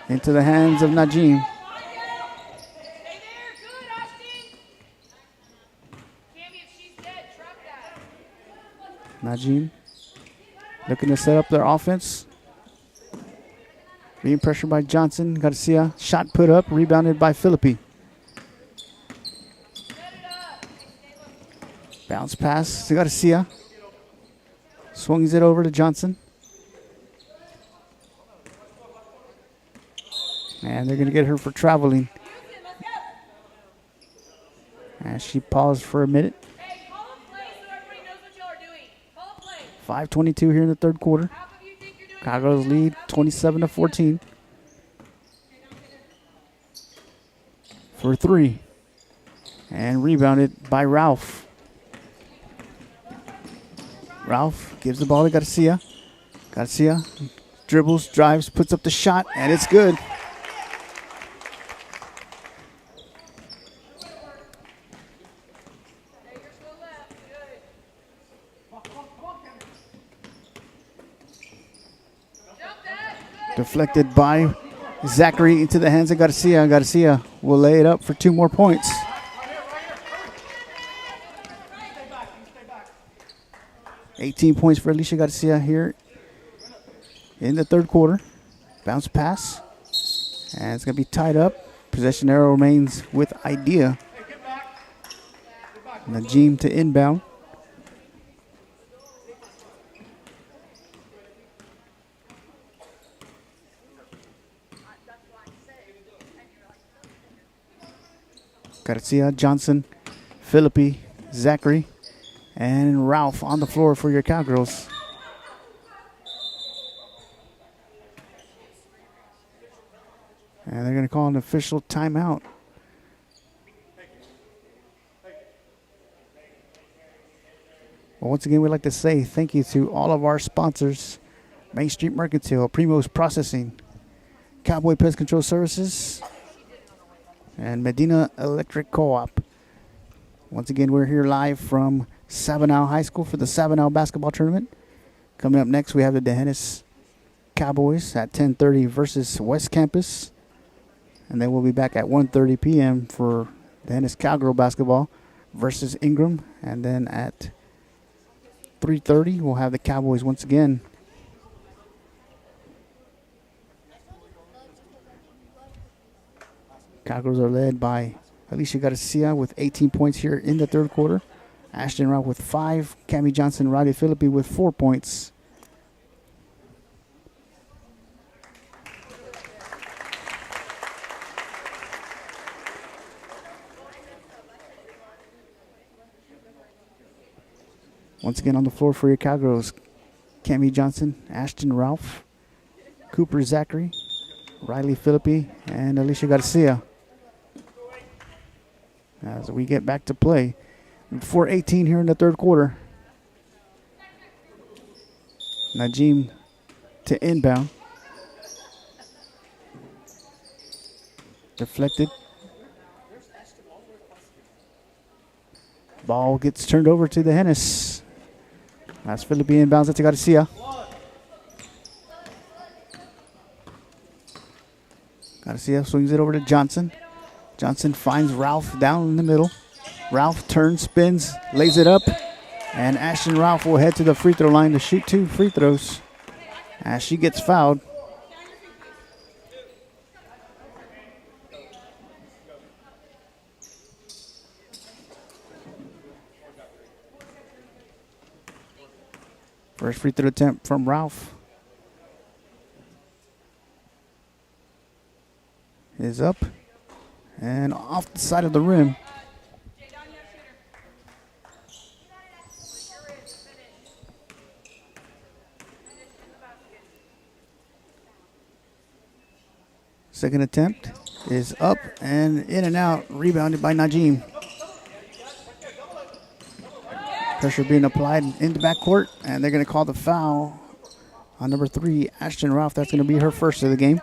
Into the hands of Najim. Najim looking to set up their offense. Being pressured by Johnson. Garcia, shot put up, rebounded by Philippi. Bounce pass to Garcia. Swings it over to Johnson. And they're going to get her for traveling. As she paused for a minute. 5:22 here in the third quarter. Cowgirls lead 27-14. For 3. And rebounded by Ralph. Ralph gives the ball to Garcia. Garcia dribbles, drives, puts up the shot, and it's good. Deflected by Zachary into the hands of Garcia. Garcia will lay it up for 2 more points. $18 points for Alicia Garcia here in the third quarter. Bounce pass. And it's going to be tied up. Possession arrow remains with Idea. Najim to inbound. Garcia, Johnson, Philippi, Zachary, and Ralph on the floor for your Cowgirls. And they're going to call an official timeout. Well, once again, we'd like to say thank you to all of our sponsors: Main Street Mercantile, Primo's Processing, Cowboy Pest Control Services, and Medina Electric Co-op. Once again, we're here live from SABINAL High School for the SABINAL basketball tournament. Coming up next, we have the D'Hanis Cowboys at 10:30 versus West Campus. And then we'll be back at 1:30 p.m. for D'Hanis Cowgirl basketball versus Ingram. And then at 3:30, we'll have the Cowboys once again. Cowgirls are led by Alicia Garcia with 18 points here in the third quarter. Ashton Ralph with 5. Cammie Johnson, Riley Philippi with 4 points. Once again on the floor for your Cowgirls: Cammie Johnson, Ashton Ralph, Cooper Zachary, Riley Philippi, and Alicia Garcia. As we get back to play. 4:18 here in the third quarter. Najim to inbound. Deflected. Ball gets turned over to the Hennis. That's Philippi inbounds it to Garcia. Garcia swings it over to Johnson. Johnson finds Ralph down in the middle. Ralph turns, spins, lays it up. And Ashton Ralph will head to the free throw line to shoot 2 free throws as she gets fouled. First free throw attempt from Ralph is up and off the side of the rim. Second attempt is up and in and out, rebounded by Najim. Pressure being applied in the backcourt, and they're going to call the foul on number 3, Ashton Ralph. That's going to be her first of the game.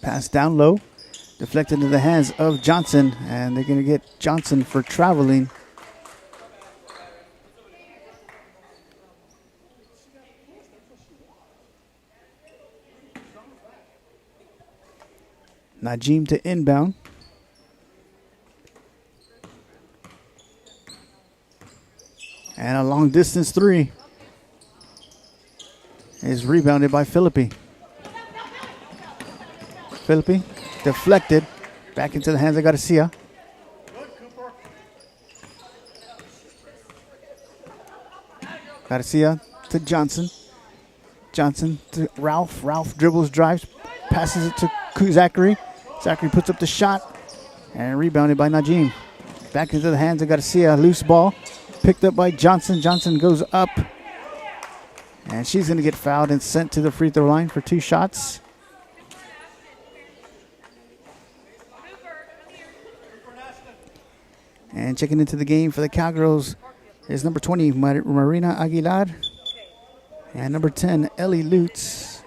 Pass down low, deflected into the hands of Johnson, and they're going to get Johnson for traveling. Najim to inbound. And a long distance 3 is rebounded by Philippi. Philippi deflected back into the hands of Garcia. Garcia to Johnson. Johnson to Ralph. Ralph dribbles, drives, passes it to Zachary. Zachary puts up the shot and rebounded by Najim. Back into the hands of Garcia. Loose ball picked up by Johnson. Johnson goes up. And she's going to get fouled and sent to the free throw line for 2 shots. And checking into the game for the Cowgirls is number 20, Marina Aguilar. And number 10, Ellie Lutz.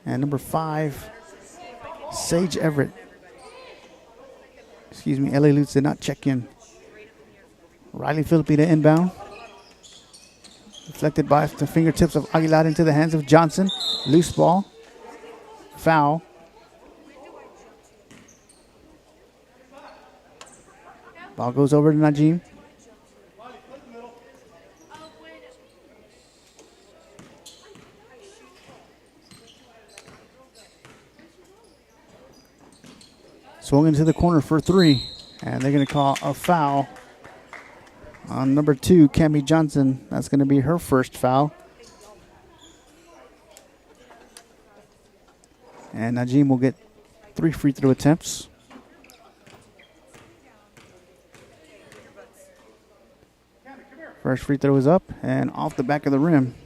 And number 5, Sage Everett. Excuse me, Ellie Lutz did not check in. Riley Philippi to inbound. Deflected by the fingertips of Aguilar into the hands of Johnson. Loose ball. Foul. Ball goes over to Najim. Swung into the corner for 3. And they're going to call a foul on number 2, Cammie Johnson. That's going to be her first foul. And Najim will get 3 free throw attempts. First free throw is up and off the back of the rim.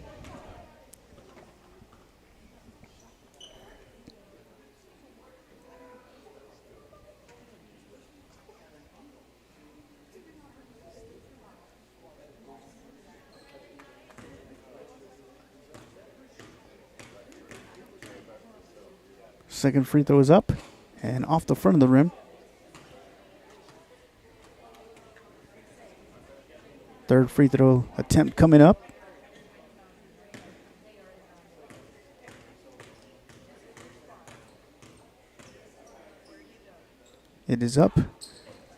Second free throw is up and off the front of the rim. Third free throw attempt coming up. It is up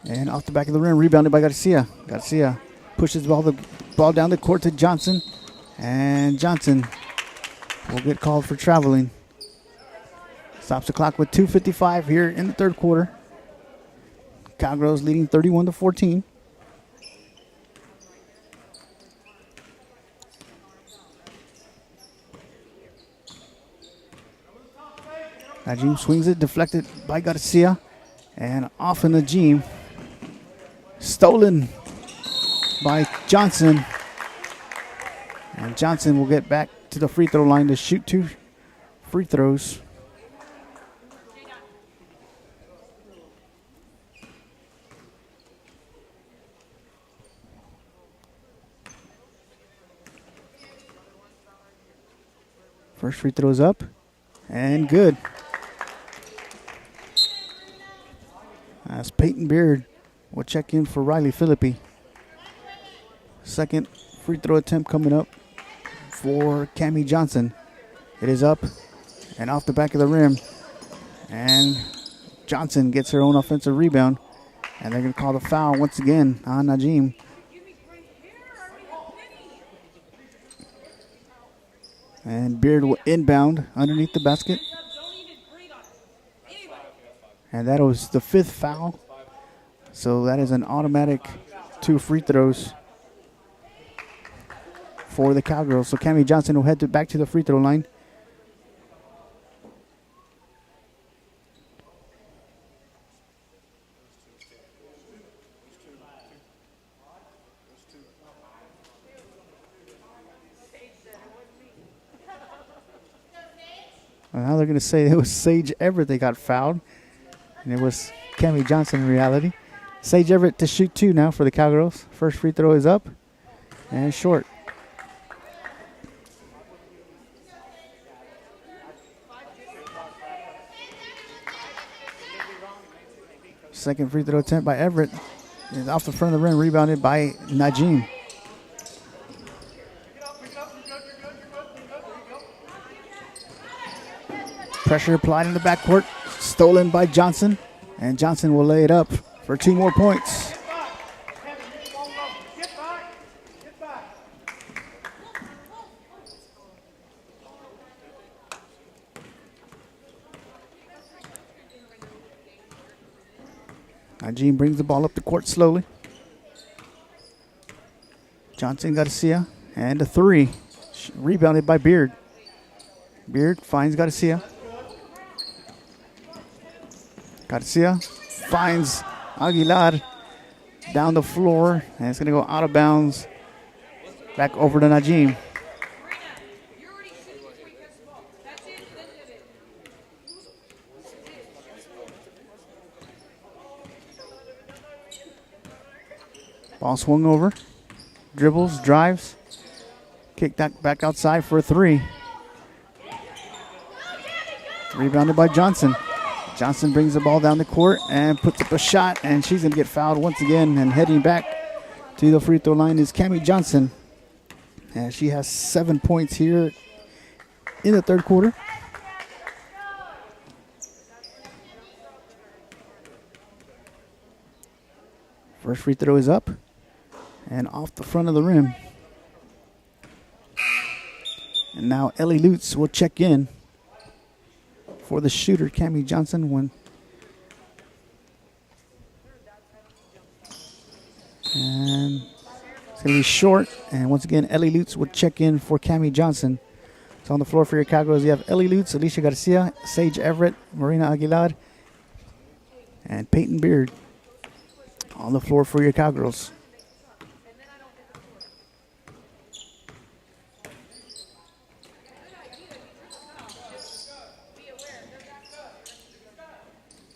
and off the back of the rim, rebounded by Garcia. Garcia pushes the ball down the court to Johnson, and Johnson will get called for traveling. Stops the clock with 2:55 here in the third quarter. Cowgirls leading 31-14. Najim swings it, deflected by Garcia, and off of Najim. Stolen by Johnson. And Johnson will get back to the free throw line to shoot 2 free throws. First free throw is up and good. As Peyton Beard will check in for Riley Philippi. Second free throw attempt coming up for Cammie Johnson. It is up and off the back of the rim. And Johnson gets her own offensive rebound. And they're going to call the foul once again on Najim. And Beard will inbound underneath the basket. And that was the 5th foul. So that is an automatic 2 free throws for the Cowgirls. So Cammie Johnson will head back to the free throw line. Well, now they're going to say it was Sage Everett they got fouled. And it was Cammie Johnson in reality. Sage Everett to shoot 2 now for the Cowgirls. First free throw is up and short. Second free throw attempt by Everett is off the front of the rim, rebounded by Najim. Pressure applied in the backcourt, stolen by Johnson, and Johnson will lay it up for 2 more points. Najim brings the ball up the court slowly. Johnson, Garcia, and a 3. Rebounded by Beard. Beard finds Garcia. Garcia finds Aguilar down the floor, and it's going to go out of bounds. Back over to Najim. Ball swung over. Dribbles, drives. Kicked back outside for a three. Rebounded by Johnson. Johnson brings the ball down the court and puts up a shot, and she's going to get fouled once again. And heading back to the free throw line is Cammie Johnson. And she has 7 points here in the third quarter. First free throw is up and off the front of the rim. And now Ellie Lutz will check in for the shooter, Cammie Johnson. And it's going to be short. And once again, Ellie Lutz will check in for Cammie Johnson. So on the floor for your Cowgirls, you have Ellie Lutz, Alicia Garcia, Sage Everett, Marina Aguilar, and Peyton Beard on the floor for your Cowgirls.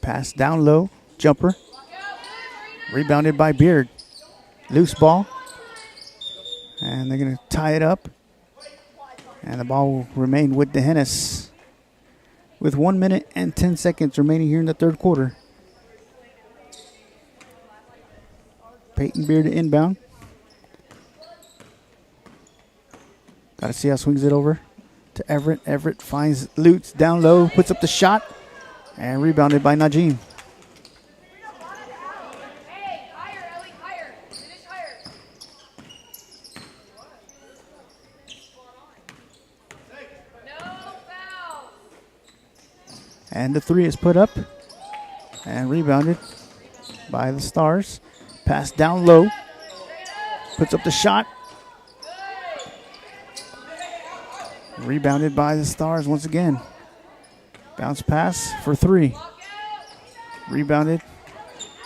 Pass down low, jumper. Rebounded by Beard. Loose ball. And they're going to tie it up. And the ball will remain with the Hennis. With 1 minute and 10 seconds remaining here in the third quarter. Peyton Beard to inbound. Got to see how swings it over to Everett. Everett finds Lutz down low, puts up the shot, and rebounded by Najim. And the three is put up and rebounded by the Stars. Pass down low. Puts up the shot. Rebounded by the Stars once again. Bounce pass for three. Rebounded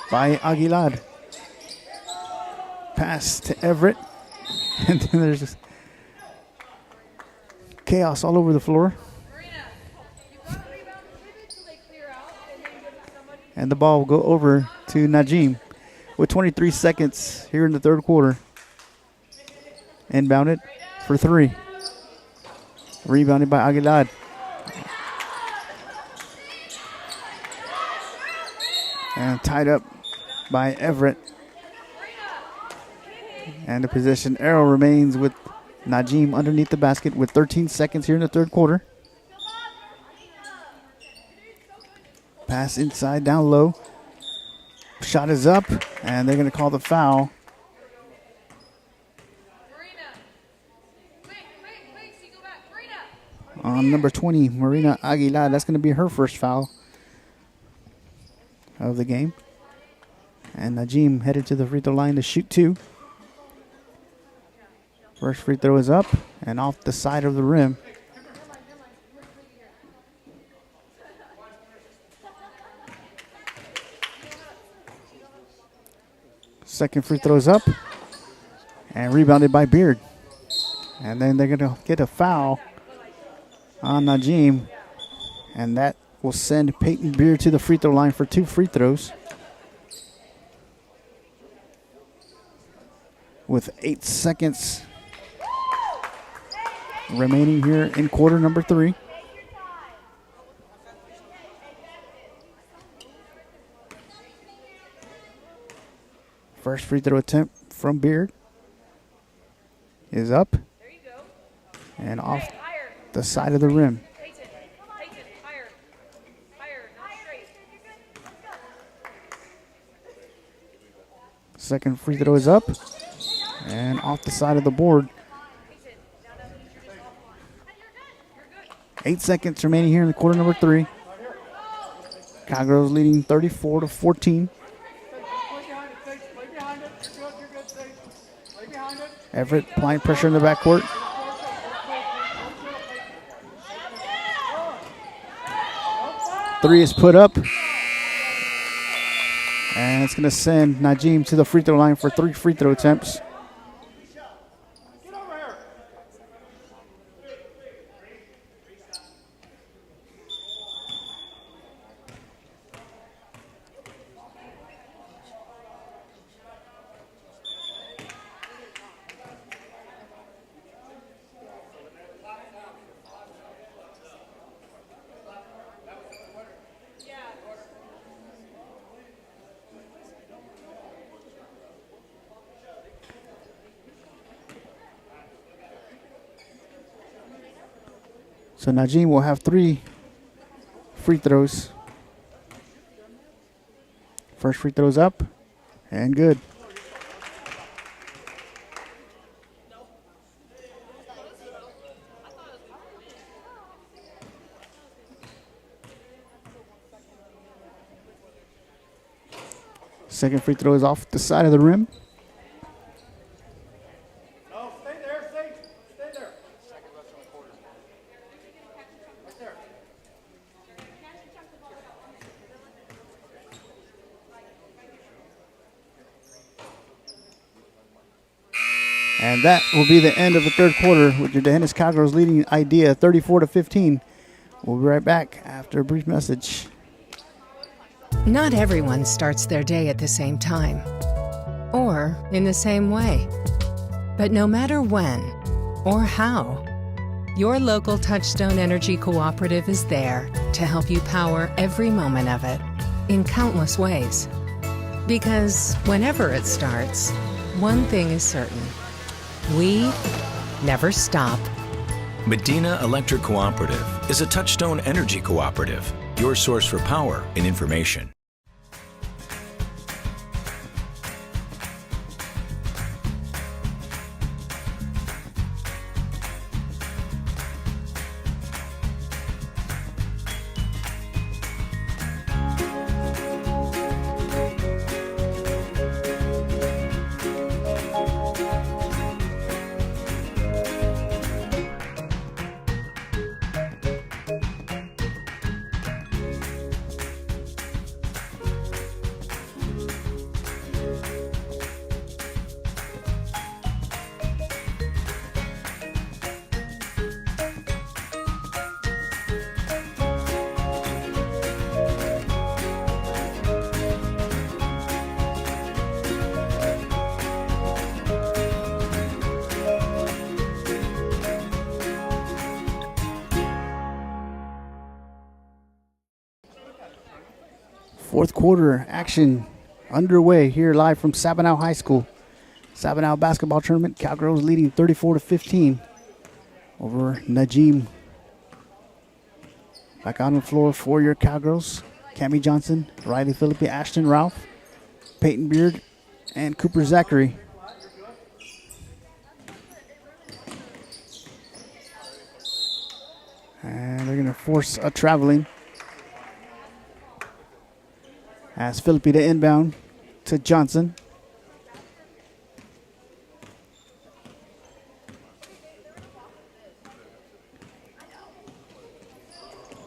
by Aguilar. Pass to Everett. And then there's just chaos all over the floor. And the ball will go over to Najim with 23 seconds here in the third quarter. Inbounded for three. Rebounded by Aguilar. And tied up by Everett. And the possession arrow remains with Najim underneath the basket with 13 seconds here in the third quarter. Pass inside, down low. Shot is up, and they're going to call the foul. On number 20, Marina Aguilar. That's going to be her first foul of the game. And Najim headed to the free throw line to shoot two. First free throw is up and off the side of the rim. Second free throw is up and rebounded by Beard. And then they're going to get a foul on Najim. And that will send Peyton Beard to the free throw line for two free throws. With 8 seconds remaining here in quarter number 3. First free throw attempt from Beard is up and off the side of the rim. Second free throw is up and off the side of the board. 8 seconds remaining here in the quarter number 3. Cowgirls leading 34-14. Everett applying pressure in the backcourt. Three is put up. And it's going to send Najim to the free throw line for 3 free throw attempts. So Najim will have 3 free throws. First free throw's up and good. Second free throw is off the side of the rim. No, stay there, stay there. Right there. And that will be the end of the third quarter with your D'Hanis Cowgirls leading Idea 34-15. We'll be right back after a brief message. Not everyone starts their day at the same time or in the same way. But no matter when or how, your local Touchstone Energy Cooperative is there to help you power every moment of it in countless ways. Because whenever it starts, one thing is certain: we never stop. Medina Electric Cooperative is a Touchstone Energy Cooperative, your source for power and information. Fourth quarter action underway here live from SABINAL High School. SABINAL basketball tournament. Cowgirls leading 34-15 over Najim. Back on the floor for your Cowgirls: Cammie Johnson, Riley Philippi, Ashton Ralph, Peyton Beard, and Cooper Zachary. And they're going to force a traveling. As Philippi to inbound to Johnson.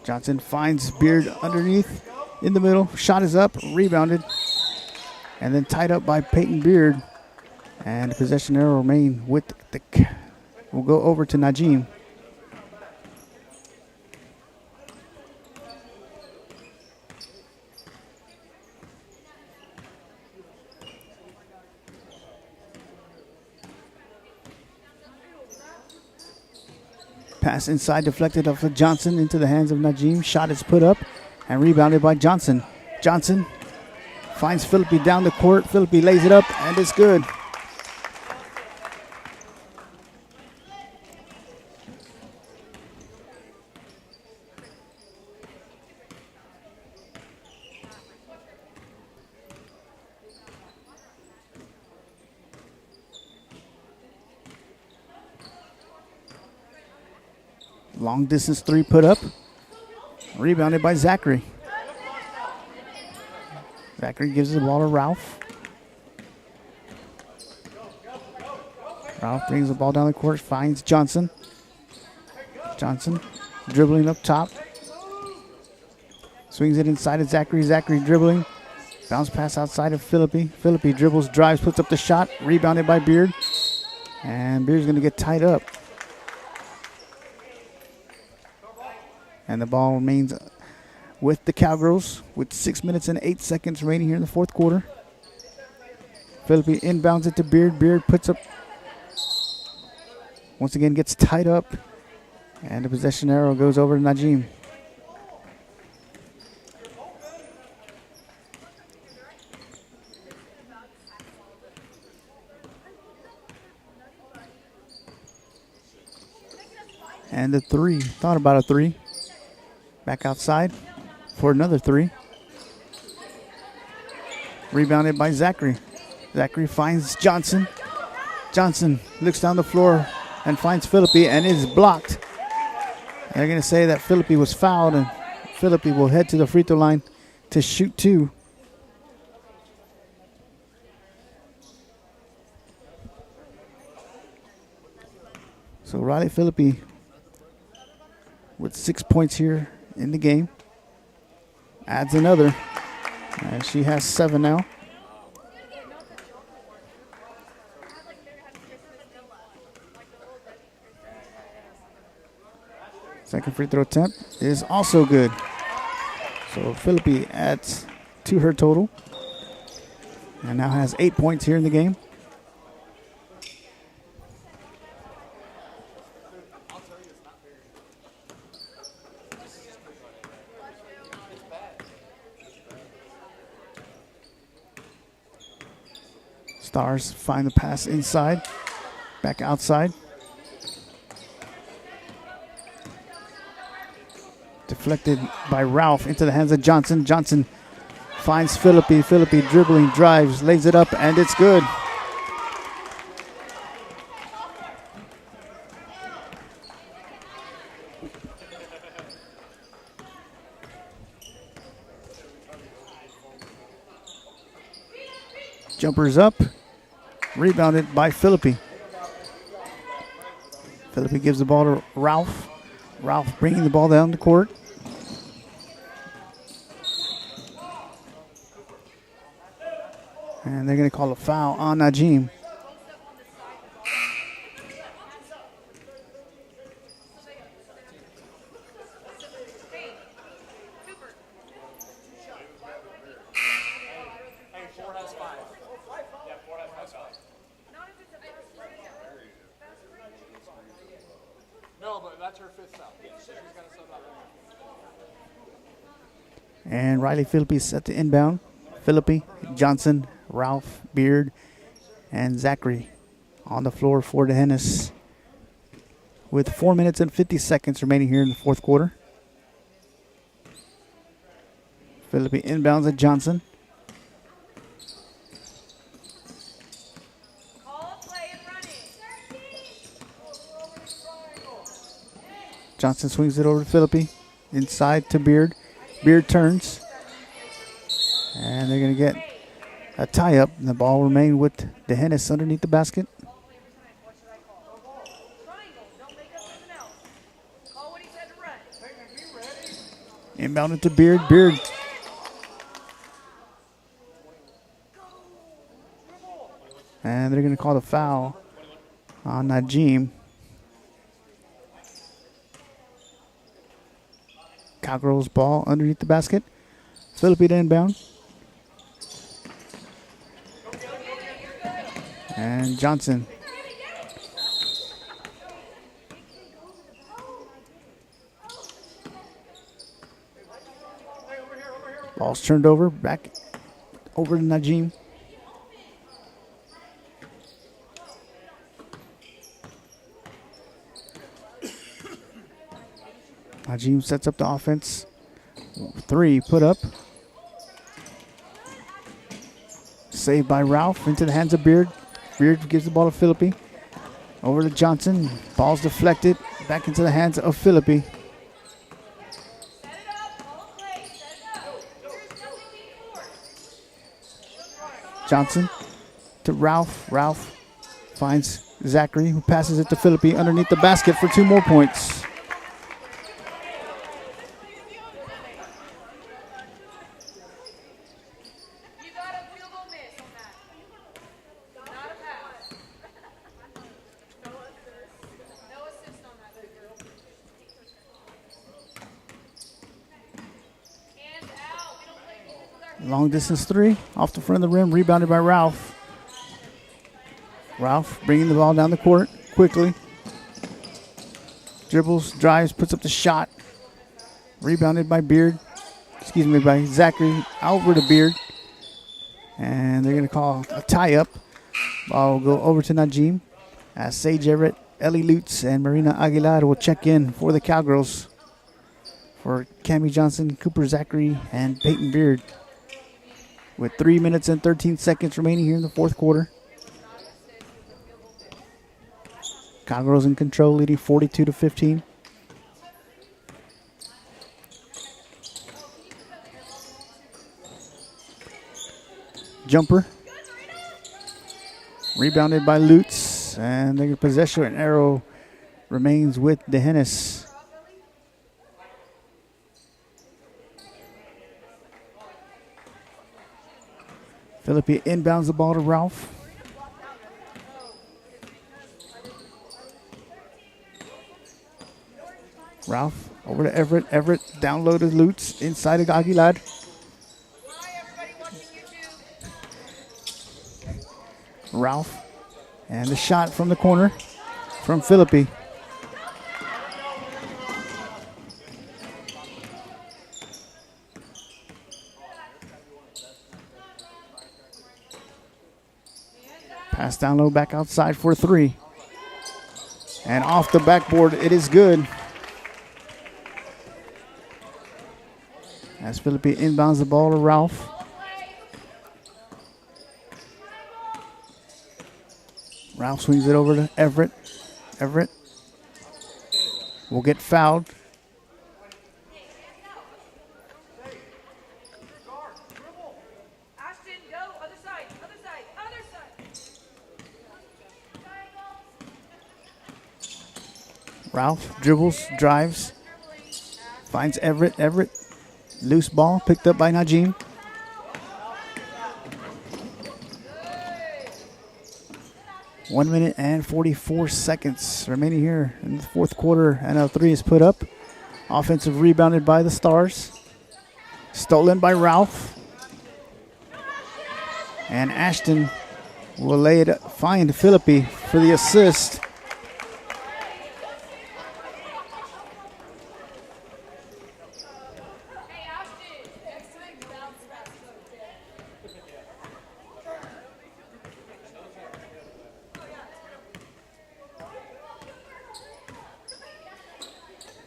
Johnson finds Beard underneath in the middle. Shot is up, rebounded, and then tied up by Peyton Beard. And the possession arrow remain with the. We'll go over to Najim. Pass inside deflected off of Johnson into the hands of Najim. Shot is put up and rebounded by Johnson. Johnson finds Philippi down the court. Philippi lays it up and it's good. Long distance three put up. Rebounded by Zachary. Zachary gives the ball to Ralph. Ralph brings the ball down the court, finds Johnson. Johnson dribbling up top. Swings it inside of Zachary. Zachary dribbling. Bounce pass outside of Philippi. Philippi dribbles, drives, puts up the shot. Rebounded by Beard. And Beard's going to get tied up. And the ball remains with the Cowgirls with 6 minutes and 8 seconds remaining here in the fourth quarter. Philippi inbounds it to Beard. Beard puts up, once again gets tied up. And the possession arrow goes over to Najim. And the three. Thought about a three. Back outside for another three. Rebounded by Zachary. Zachary finds Johnson. Johnson looks down the floor and finds Philippi and is blocked. They're going to say that Philippi was fouled, and Philippi will head to the free throw line to shoot two. So Riley Philippi with 6 points here in the game. Adds another. And she has 7 now. Second free throw attempt is also good. So Philippi adds to her total. And now has 8 points here in the game. Stars find the pass inside, back outside. Deflected by Ralph into the hands of Johnson. Johnson finds Philippi. Philippi dribbling, drives, lays it up, and it's good. Jumpers up. Rebounded by Philippi. Philippi gives the ball to Ralph. Ralph bringing the ball down the court. And they're going to call a foul on Najim. And Riley Philippi set to inbound. Philippi, Johnson, Ralph, Beard, and Zachary on the floor for the Hennis with 4 minutes and 50 seconds remaining here in the fourth quarter. Philippi inbounds at Johnson. Johnson swings it over to Philippi. Inside to Beard. Beard turns. And they're going to get a tie-up. And the ball will remain with the Hennis underneath the basket. Inbounded to Beard. Beard. And they're going to call the foul on Najim. Cowgirls ball underneath the basket. Philippi to inbound. And Johnson. Ball's turned over. Back over to Najim. Najim sets up the offense. Three put up. Saved by Ralph into the hands of Beard. Beard gives the ball to Philippi. Over to Johnson. Ball's deflected. Back into the hands of Philippi. Johnson to Ralph. Ralph finds Zachary, who passes it to Philippi underneath the basket for 2 more points. Long distance three, off the front of the rim, rebounded by Ralph. Ralph bringing the ball down the court quickly. Dribbles, drives, puts up the shot. Rebounded by Beard. By Zachary. Over to Beard. And they're going to call a tie-up. Ball will go over to Najim as Sage Everett Ellie Lutz and Marina Aguilar will check in for the Cowgirls. For Cammie Johnson, Cooper Zachary, and Peyton Beard. With 3 minutes and 13 seconds remaining here in the fourth quarter. Cowgirls in control, leading 42-15. Jumper. Rebounded by Lutz, and the possession and arrow remains with DeHennis. Philippi inbounds the ball to Ralph. Ralph over to Everett. Everett down low to Lutz inside of Aguilar. Ralph and the shot from the corner from Philippi. Pass down low, back outside for three. And off the backboard, it is good. As Philippi inbounds the ball to Ralph. Ralph swings it over to Everett. Everett will get fouled. Ralph dribbles, drives, finds Everett. Everett, loose ball, picked up by Najim. One minute and 44 seconds remaining here in the fourth quarter, and a three is put up. Offensive rebounded by the Stars. Stolen by Ralph. And Ashton will lay it, find Philippi for the assist.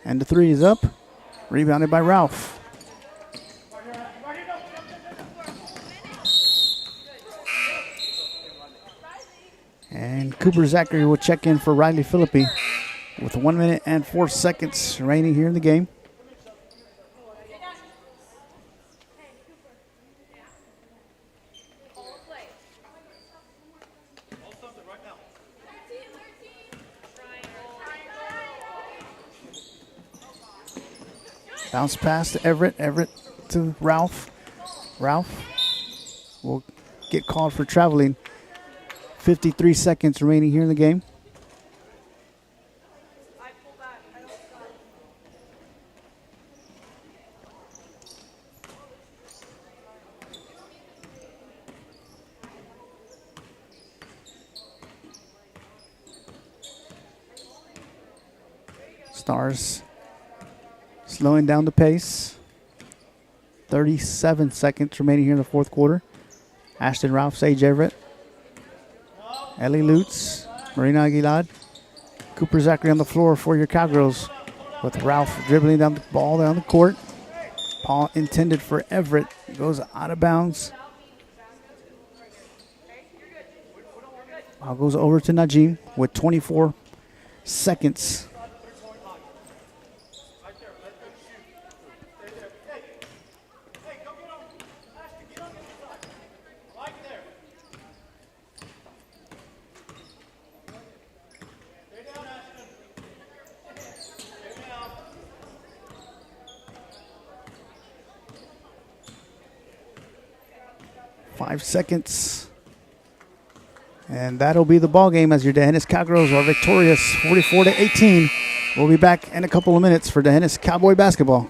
And the three is up, rebounded by Ralph. And Cooper Zachary will check in for Riley Philippi with 1 minute and 4 seconds remaining here in the game. Bounce pass to Everett. Everett to Ralph. Ralph will get called for traveling. 53 seconds remaining here in the game. Stars slowing down the pace. 37 seconds remaining here in the fourth quarter. Ashton Ralph, Sage Everett, Ellie Lutz, Marina Aguilar, Cooper Zachary on the floor for your Cowgirls, with Ralph dribbling down the ball down the court. Ball intended for Everett, goes out of bounds. Ball goes over to Najim with 24 seconds. Seconds, and that'll be the ball game as your DeHennis Cowgirls are victorious 44-18. We'll be back in a couple of minutes for DeHennis Cowboy basketball.